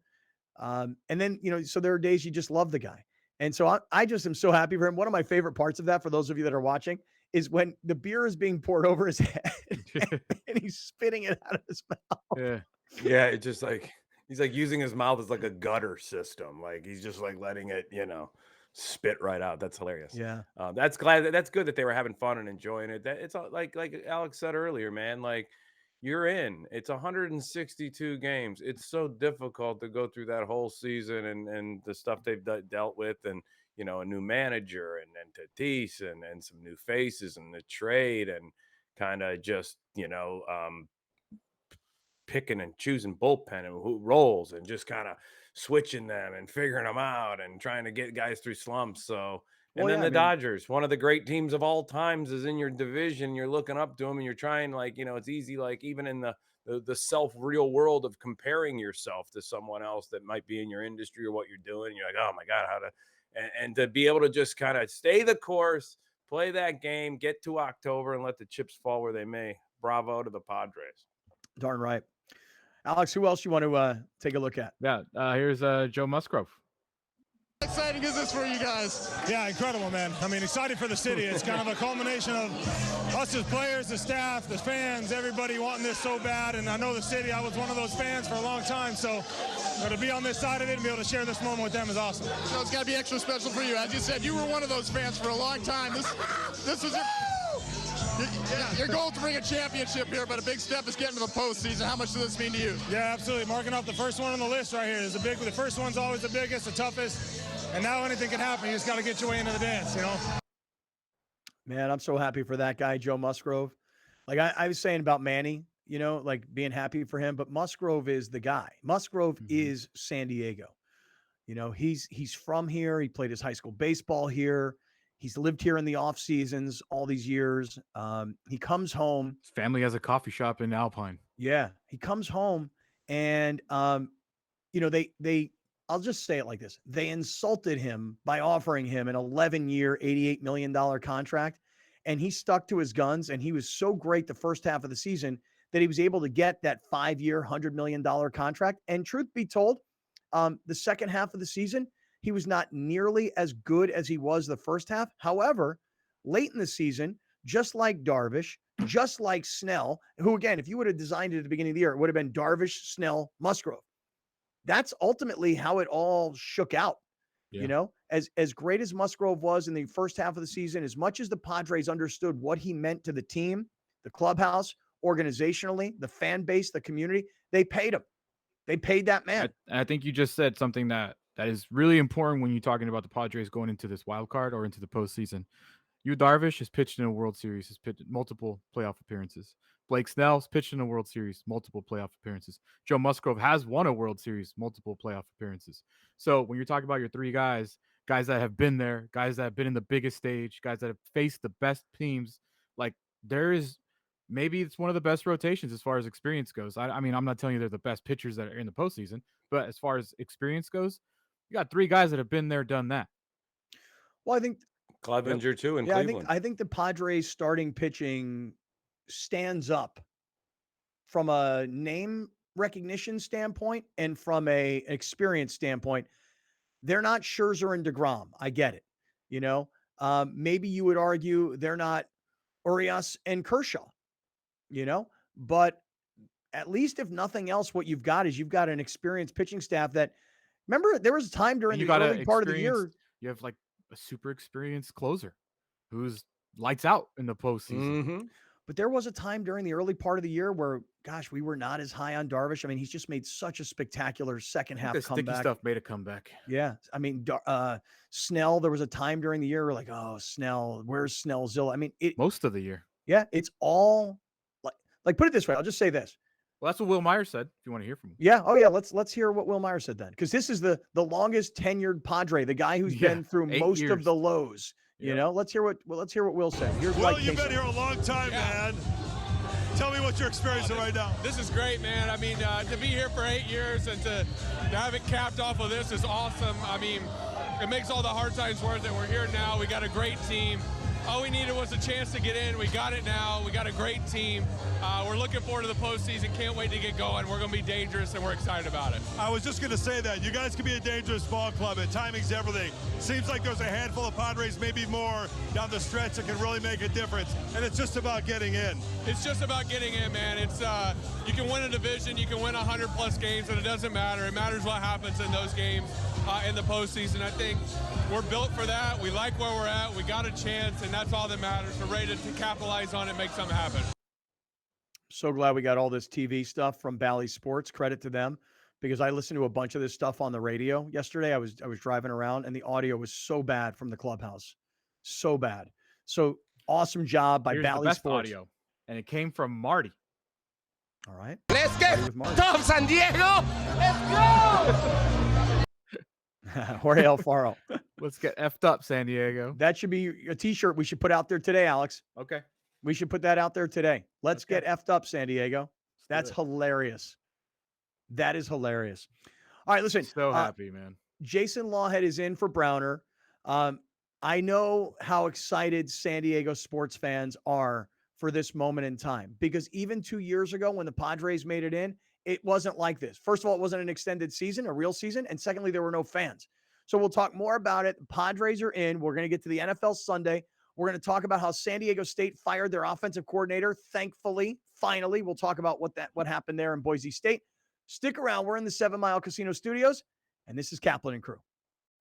And then, so there are days you just love the guy. And so I just am so happy for him. One of my favorite parts of that, for those of you that are watching, is when the beer is being poured over his head and he's spitting it out of his mouth. Yeah. Yeah. It's just like, he's like using his mouth as like a gutter system. Like he's just like letting it, spit right out. That's hilarious. Yeah. That's good that they were having fun and enjoying it. That it's like Alex said earlier, man, like you're in. It's 162 games. It's so difficult to go through that whole season and the stuff they've dealt with, and a new manager and Tatis and some new faces and the trade and kind of just picking and choosing bullpen and who rolls and just kind of switching them and figuring them out and trying to get guys through slumps. So. And then the Dodgers, one of the great teams of all times, is in your division. You're looking up to them and you're trying, it's easy, like even in the self-real world of comparing yourself to someone else that might be in your industry or what you're doing. You're like, oh my God, and to be able to just kind of stay the course, play that game, get to October and let the chips fall where they may. Bravo to the Padres. Darn right. Alex, who else you want to take a look at? Yeah. Here's Joe Musgrove. How exciting is this for you guys? Yeah, incredible, man. I mean, excited for the city. It's kind of a culmination of us as players, the staff, the fans, everybody wanting this so bad. And I know the city, I was one of those fans for a long time. So to be on this side of it and be able to share this moment with them is awesome. So it's got to be extra special for you. As you said, you were one of those fans for a long time. This was your goal to bring a championship here, but a big step is getting to the postseason. How much does this mean to you? Yeah, absolutely. Marking off the first one on the list right here is the first one's always the biggest, the toughest. And now anything can happen. You just got to get your way into the dance, Man, I'm so happy for that guy, Joe Musgrove. Like I was saying about Manny, like being happy for him, but Musgrove is the guy. Musgrove is San Diego. He's from here. He played his high school baseball here. He's lived here in the off seasons all these years. He comes home. His family has a coffee shop in Alpine. Yeah. He comes home and, they I'll just say it like this. They insulted him by offering him an 11-year, $88 million contract. And he stuck to his guns. And he was so great the first half of the season that he was able to get that 5-year, $100 million contract. And truth be told, the second half of the season, he was not nearly as good as he was the first half. However, late in the season, just like Darvish, just like Snell, who, again, if you would have designed it at the beginning of the year, it would have been Darvish, Snell, Musgrove. That's ultimately how it all shook out. Yeah. As great as Musgrove was in the first half of the season, as much as the Padres understood what he meant to the team, the clubhouse, organizationally, the fan base, the community, they paid him. They paid that man. I think you just said something that is really important when you're talking about the Padres going into this wild card or into the postseason. Yu Darvish has pitched in a World Series, has pitched multiple playoff appearances. Blake Snell's pitched in a World Series, multiple playoff appearances. Joe Musgrove has won a World Series, multiple playoff appearances. So when you're talking about your three guys that have been there, guys that have been in the biggest stage, guys that have faced the best teams, like maybe it's one of the best rotations as far as experience goes. I mean, I'm not telling you they're the best pitchers that are in the postseason, but as far as experience goes, you got three guys that have been there, done that. Well, I think Clevenger too in Cleveland. I think the Padres starting pitching stands up from a name recognition standpoint and from a experience standpoint. They're not Scherzer and DeGrom. I get it. Maybe you would argue they're not Urias and Kershaw, but at least if nothing else, what you've got is you've got an experienced pitching staff that, remember, there was a time during the early part of the year. You have like a super experienced closer who's lights out in the postseason. Mm-hmm. But there was a time during the early part of the year where, gosh, we were not as high on Darvish. I mean, he's just made such a spectacular second half the comeback. Sticky stuff made a comeback. Yeah. I mean, Snell, there was a time during the year where like, oh, Snell, where's Snellzilla? I mean, most of the year. Yeah. It's all like put it this way. I'll just say this. Well, that's what Will Myers said, if you want to hear from him. Yeah. Oh, yeah. Let's hear what Will Myers said then. Because this is the longest tenured Padre, the guy who's been through most of the lows. You know, let's hear what Will said. Here's Will, Mike you've Casey. been here a long time, man. Tell me what you're experiencing right now. This is great, man. I mean, to be here for 8 years and to have it capped off of this is awesome. I mean, it makes all the hard times worth it. We're here now. We got a great team. All we needed was a chance to get in. We got it now. We got a great team. We're looking forward to the postseason. Can't wait to get going. We're going to be dangerous, and we're excited about it. I was just going to say that. You guys can be a dangerous ball club, and timing's everything. Seems like there's a handful of Padres, maybe more, down the stretch that can really make a difference, and it's just about getting in. It's just about getting in, man. It's you can win a division, you can win 100-plus games, and it doesn't matter. It matters what happens in those games in the postseason. I think we're built for that. We like where we're at. We got a chance, and that's all that matters. We're ready to capitalize on it, make something happen. So glad we got all this TV stuff from Bally Sports. Credit to them, because I listened to a bunch of this stuff on the radio yesterday. I was driving around, and the audio was so bad from the clubhouse, so bad. So awesome job by Here's Bally the best Sports. audio, and it came from Marty. All right, Let's get Tom San Diego. Let's go. Jorge Alfaro. Let's get effed up, San Diego. That should be a T-shirt we should put out there today, Alex. Okay. We should put that out there today. Let's get effed up, San Diego. That's hilarious. That is hilarious. All right, listen. So happy, man. Jason Lawhead is in for Browner. I know how excited San Diego sports fans are for this moment in time, because even 2 years ago when the Padres made it in, it wasn't like this. First of all, it wasn't an extended season, a real season. And secondly, there were no fans. So we'll talk more about it. The Padres are in. We're going to get to the NFL Sunday. We're going to talk about how San Diego State fired their offensive coordinator. Thankfully, finally, we'll talk about what happened there in Boise State. Stick around. We're in the 7 Mile Casino Studios, and this is Kaplan and Crew.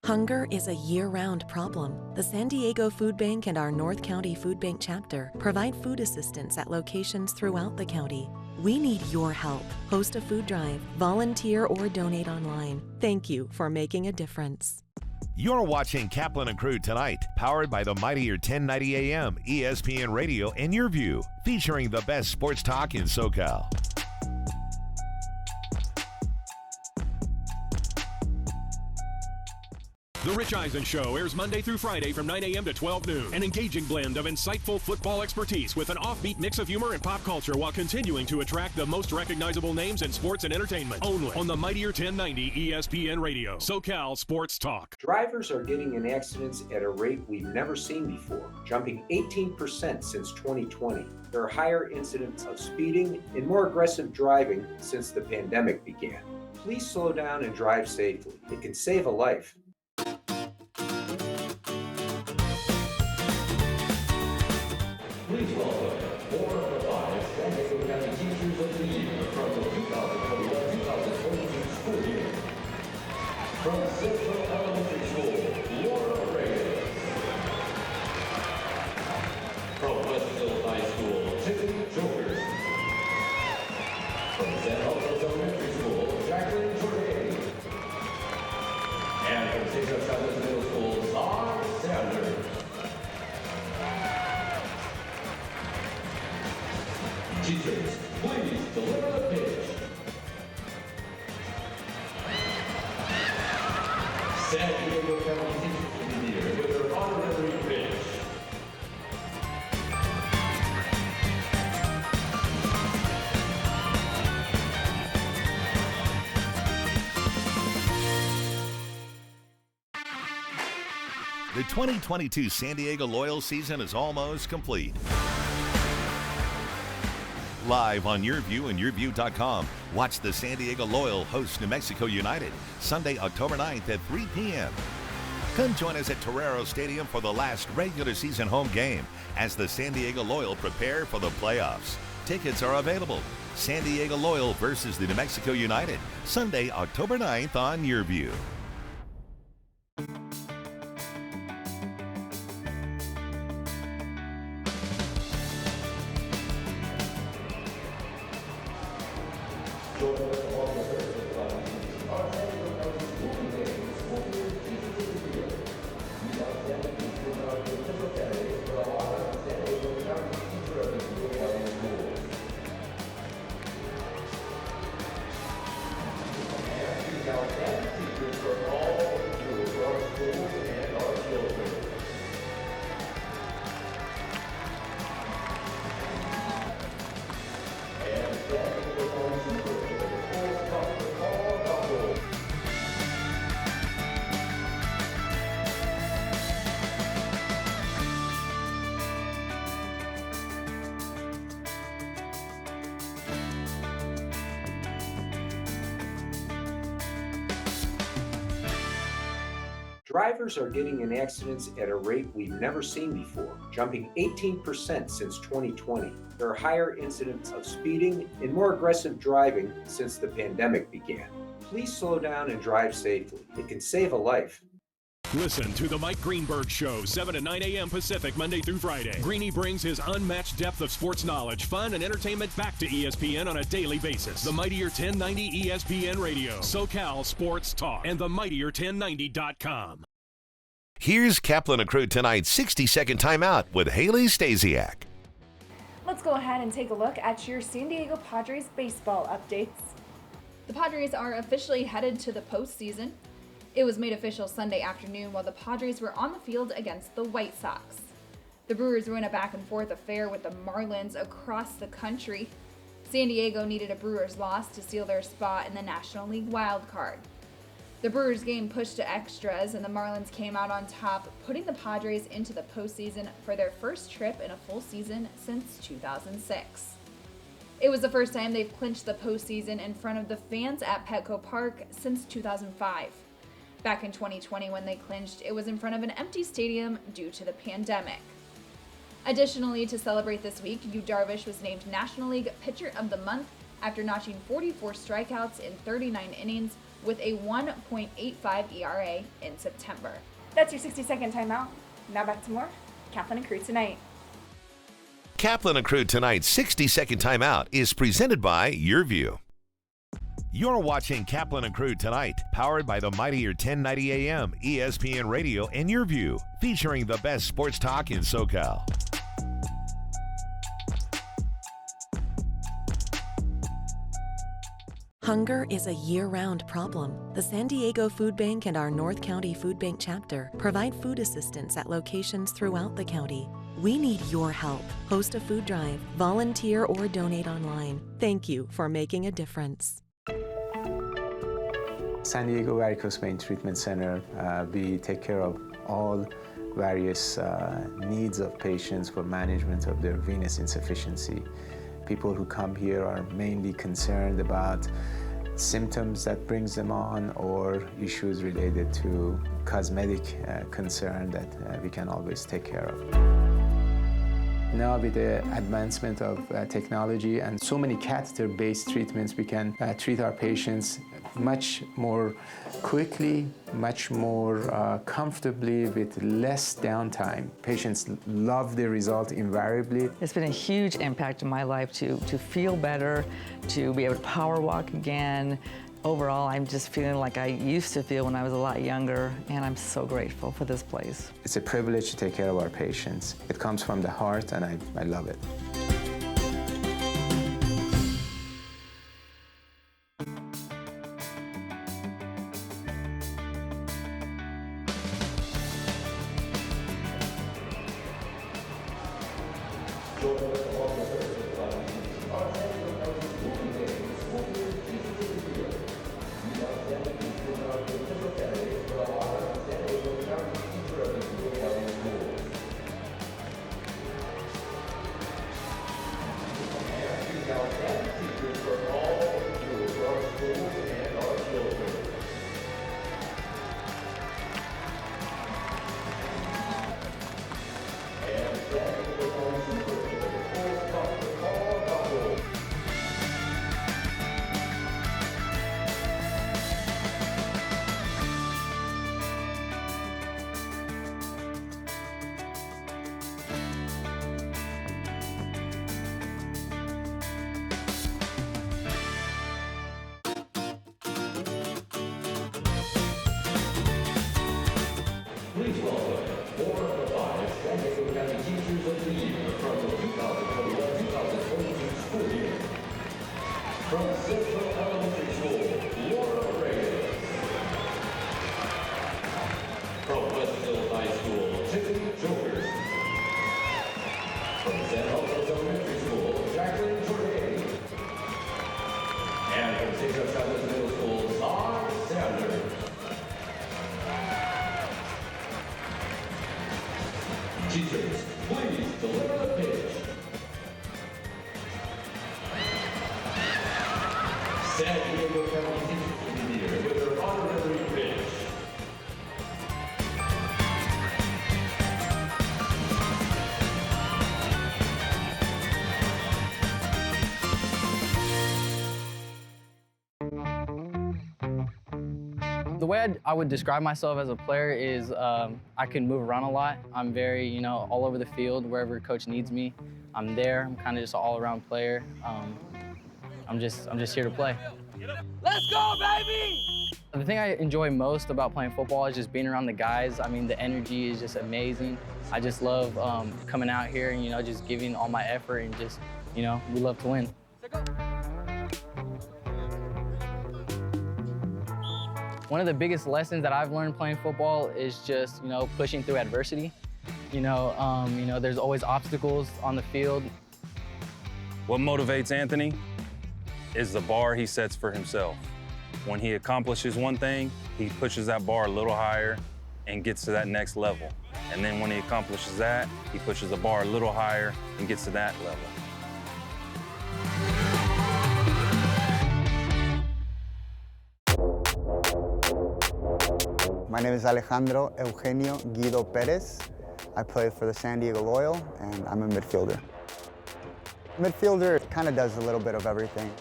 Hunger is a year-round problem. The San Diego Food Bank and our North County Food Bank chapter provide food assistance at locations throughout the county. We need your help. Host a food drive, volunteer, or donate online. Thank you for making a difference. You're watching Kaplan and Crew tonight, powered by the mightier 1090 AM, ESPN Radio, and Your View, featuring the best sports talk in SoCal. The Rich Eisen Show airs Monday through Friday from 9 a.m. to 12 noon. An engaging blend of insightful football expertise with an offbeat mix of humor and pop culture while continuing to attract the most recognizable names in sports and entertainment. Only on the mightier 1090 ESPN Radio, SoCal Sports Talk. Drivers are getting in accidents at a rate we've never seen before, jumping 18% since 2020. There are higher incidents of speeding and more aggressive driving since the pandemic began. Please slow down and drive safely. It can save a life. Please welcome 4 of the 5 San Diego County Teachers of the Year from the 2021-2022 school year. From Central Elementary School, Laura Reyes. From Westfield High School, Tiffany George. From San Jose Elementary School, Jacqueline Jordan. And from St. Joe Chavez Middle School, Zar Sanders. Teachers, please deliver the pitch. San Diego County Teachers of the Year with their honorary pitch. The 2022 San Diego Loyal season is almost complete. Live on Your View and YourView.com, watch the San Diego Loyal host New Mexico United Sunday, October 9th at 3 p.m. Come join us at Torero Stadium for the last regular season home game as the San Diego Loyal prepare for the playoffs. Tickets are available. San Diego Loyal versus the New Mexico United, Sunday, October 9th on Your View. Drivers are getting in accidents at a rate we've never seen before, jumping 18% since 2020. There are higher incidents of speeding and more aggressive driving since the pandemic began. Please slow down and drive safely. It can save a life. Listen to The Mike Greenberg Show, 7 to 9 a.m. Pacific, Monday through Friday. Greeny brings his unmatched depth of sports knowledge, fun, and entertainment back to ESPN on a daily basis. The Mightier 1090 ESPN Radio, SoCal Sports Talk, and themightier1090.com. Here's Kaplan and Crew tonight's 60-second timeout with Haley Stasiak. Let's go ahead and take a look at your San Diego Padres baseball updates. The Padres are officially headed to the postseason. It was made official Sunday afternoon while the Padres were on the field against the White Sox. The Brewers were in a back-and-forth affair with the Marlins across the country. San Diego needed a Brewers loss to seal their spot in the National League wild card. The Brewers game pushed to extras and the Marlins came out on top, putting the Padres into the postseason for their first trip in a full season since 2006. It was the first time they've clinched the postseason in front of the fans at Petco Park since 2005. Back in 2020 when they clinched, it was in front of an empty stadium due to the pandemic. Additionally, to celebrate this week, Yu Darvish was named National League Pitcher of the Month after notching 44 strikeouts in 39 innings with a 1.85 ERA in September. That's your 60-second timeout. Now back to more Kaplan and Crew tonight. Kaplan and Crew tonight's 60-second timeout is presented by Your View. You're watching Kaplan and Crew tonight, powered by the Mightier 1090 AM, ESPN Radio, and Your View, featuring the best sports talk in SoCal. Hunger is a year-round problem. The San Diego Food Bank and our North County Food Bank chapter provide food assistance at locations throughout the county. We need your help. Host a food drive, volunteer, or donate online. Thank you for making a difference. San Diego Varicose Vein Treatment Center, we take care of all various needs of patients for management of their venous insufficiency. People who come here are mainly concerned about symptoms that brings them on or issues related to cosmetic concern that we can always take care of. Now with the advancement of technology and so many catheter-based treatments, we can treat our patients much more quickly, much more comfortably with less downtime. Patients love the result invariably. It's been a huge impact in my life to feel better, to be able to power walk again. Overall, I'm just feeling like I used to feel when I was a lot younger, and I'm so grateful for this place. It's a privilege to take care of our patients. It comes from the heart, and I love it. Please welcome 4 of the 5 San Diego County Teachers of the Year from the 2021-2022 school year. From Central Elementary School, Laura Reyes. From Westfield High School, Tiffany Jokers. From San Jose Elementary School, Jacqueline Jordan. And from St. Joe Chavez Middle School, Todd Sanders. Teachers, please deliver the pitch. San Diego County Teachers of the Year with their honorary pitch. The way I would describe myself as a player is I can move around a lot. I'm very, all over the field, wherever coach needs me. I'm there. I'm kind of just an all-around player. I'm just here to play. Let's go, baby! The thing I enjoy most about playing football is just being around the guys. I mean, the energy is just amazing. I just love coming out here and, just giving all my effort and just, we love to win. One of the biggest lessons that I've learned playing football is just, pushing through adversity. There's always obstacles on the field. What motivates Anthony is the bar he sets for himself. When he accomplishes one thing, he pushes that bar a little higher and gets to that next level. And then when he accomplishes that, he pushes the bar a little higher and gets to that level. My name is Alejandro Eugenio Guido Perez. I play for the San Diego Loyal, and I'm a midfielder. Midfielder kind of does a little bit of everything.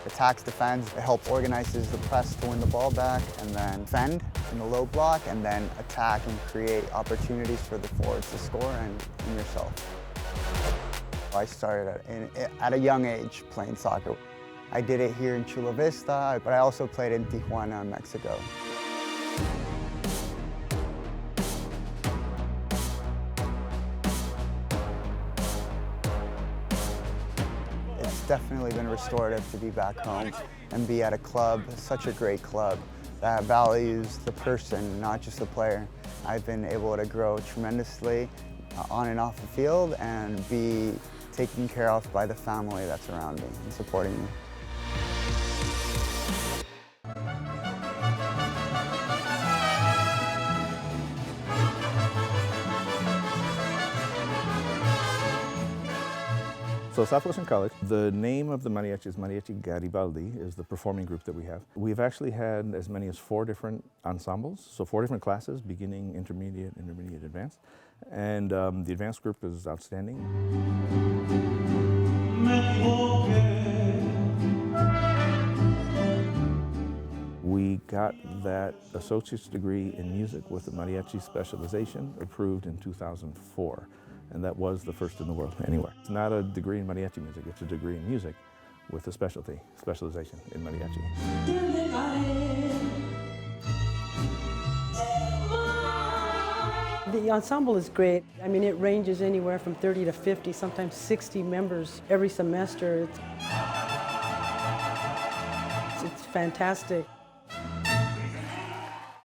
Attacks, defends, it helps organizes the press to win the ball back, and then defend in the low block, and then attack and create opportunities for the forwards to score and yourself. I started at a young age playing soccer. I did it here in Chula Vista, but I also played in Tijuana, Mexico. Definitely been restorative to be back home and be at a club, such a great club that values the person, not just the player. I've been able to grow tremendously on and off the field and be taken care of by the family that's around me and supporting me. So Southwestern College, the name of the mariachi is Mariachi Garibaldi, is the performing group that we have. We've actually had as many as 4 different ensembles, so 4 different classes, beginning, intermediate, advanced. And the advanced group is outstanding. We got that associate's degree in music with the mariachi specialization approved in 2004. And that was the first in the world anywhere. It's not a degree in mariachi music, it's a degree in music with a specialization in mariachi. The ensemble is great. I mean, it ranges anywhere from 30 to 50, sometimes 60 members every semester. It's fantastic.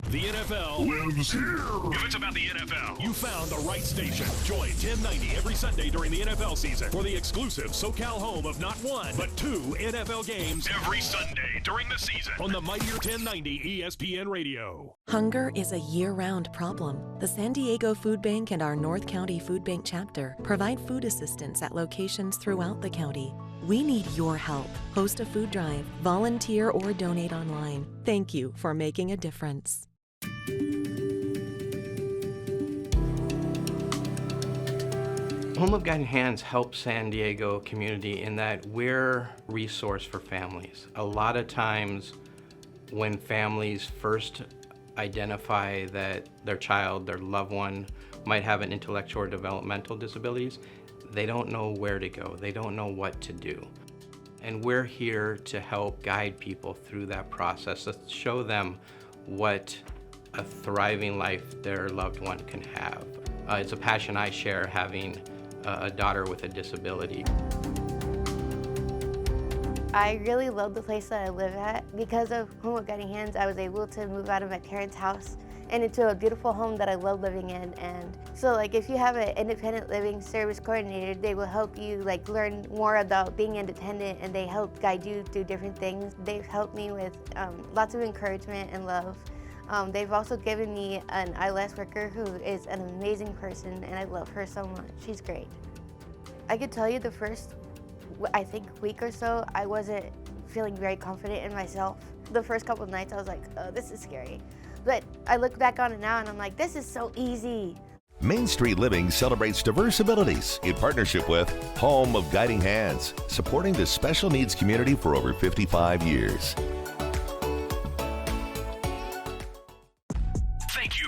The NFL lives here. If it's about the NFL, you found the right station. Join 1090 every Sunday during the NFL season for the exclusive SoCal home of not 1, but 2 NFL games every Sunday during the season on the mightier 1090 ESPN Radio. Hunger is a year-round problem. The San Diego Food Bank and our North County Food Bank chapter provide food assistance at locations throughout the county. We need your help. Host a food drive, volunteer, or donate online. Thank you for making a difference. Home of Guiding Hands helps San Diego community in that we're a resource for families. A lot of times when families first identify that their child, their loved one, might have an intellectual or developmental disabilities, they don't know where to go. They don't know what to do. And we're here to help guide people through that process, to show them what a thriving life their loved one can have. It's a passion I share, having a daughter with a disability. I really love the place that I live at. Because of Home of Guiding Hands, I was able to move out of my parents' house and into a beautiful home that I love living in. And so if you have an independent living service coordinator, they will help you learn more about being independent, and they help guide you through different things. They've helped me with lots of encouragement and love. They've also given me an ILS worker who is an amazing person, and I love her so much. She's great. I could tell you the first, I think, week or so, I wasn't feeling very confident in myself. The first couple of nights I was like, oh, this is scary. But I look back on it now and I'm like, this is so easy. Main Street Living celebrates diverse abilities in partnership with Home of Guiding Hands, supporting the special needs community for over 55 years.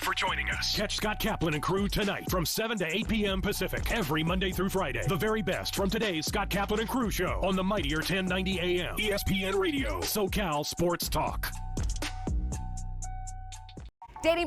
for joining us. Catch Scott Kaplan and crew tonight from 7 to 8 p.m. Pacific every Monday through Friday. The very best from today's Scott Kaplan and crew show on the mightier 1090 AM. ESPN Radio, SoCal Sports Talk. Dating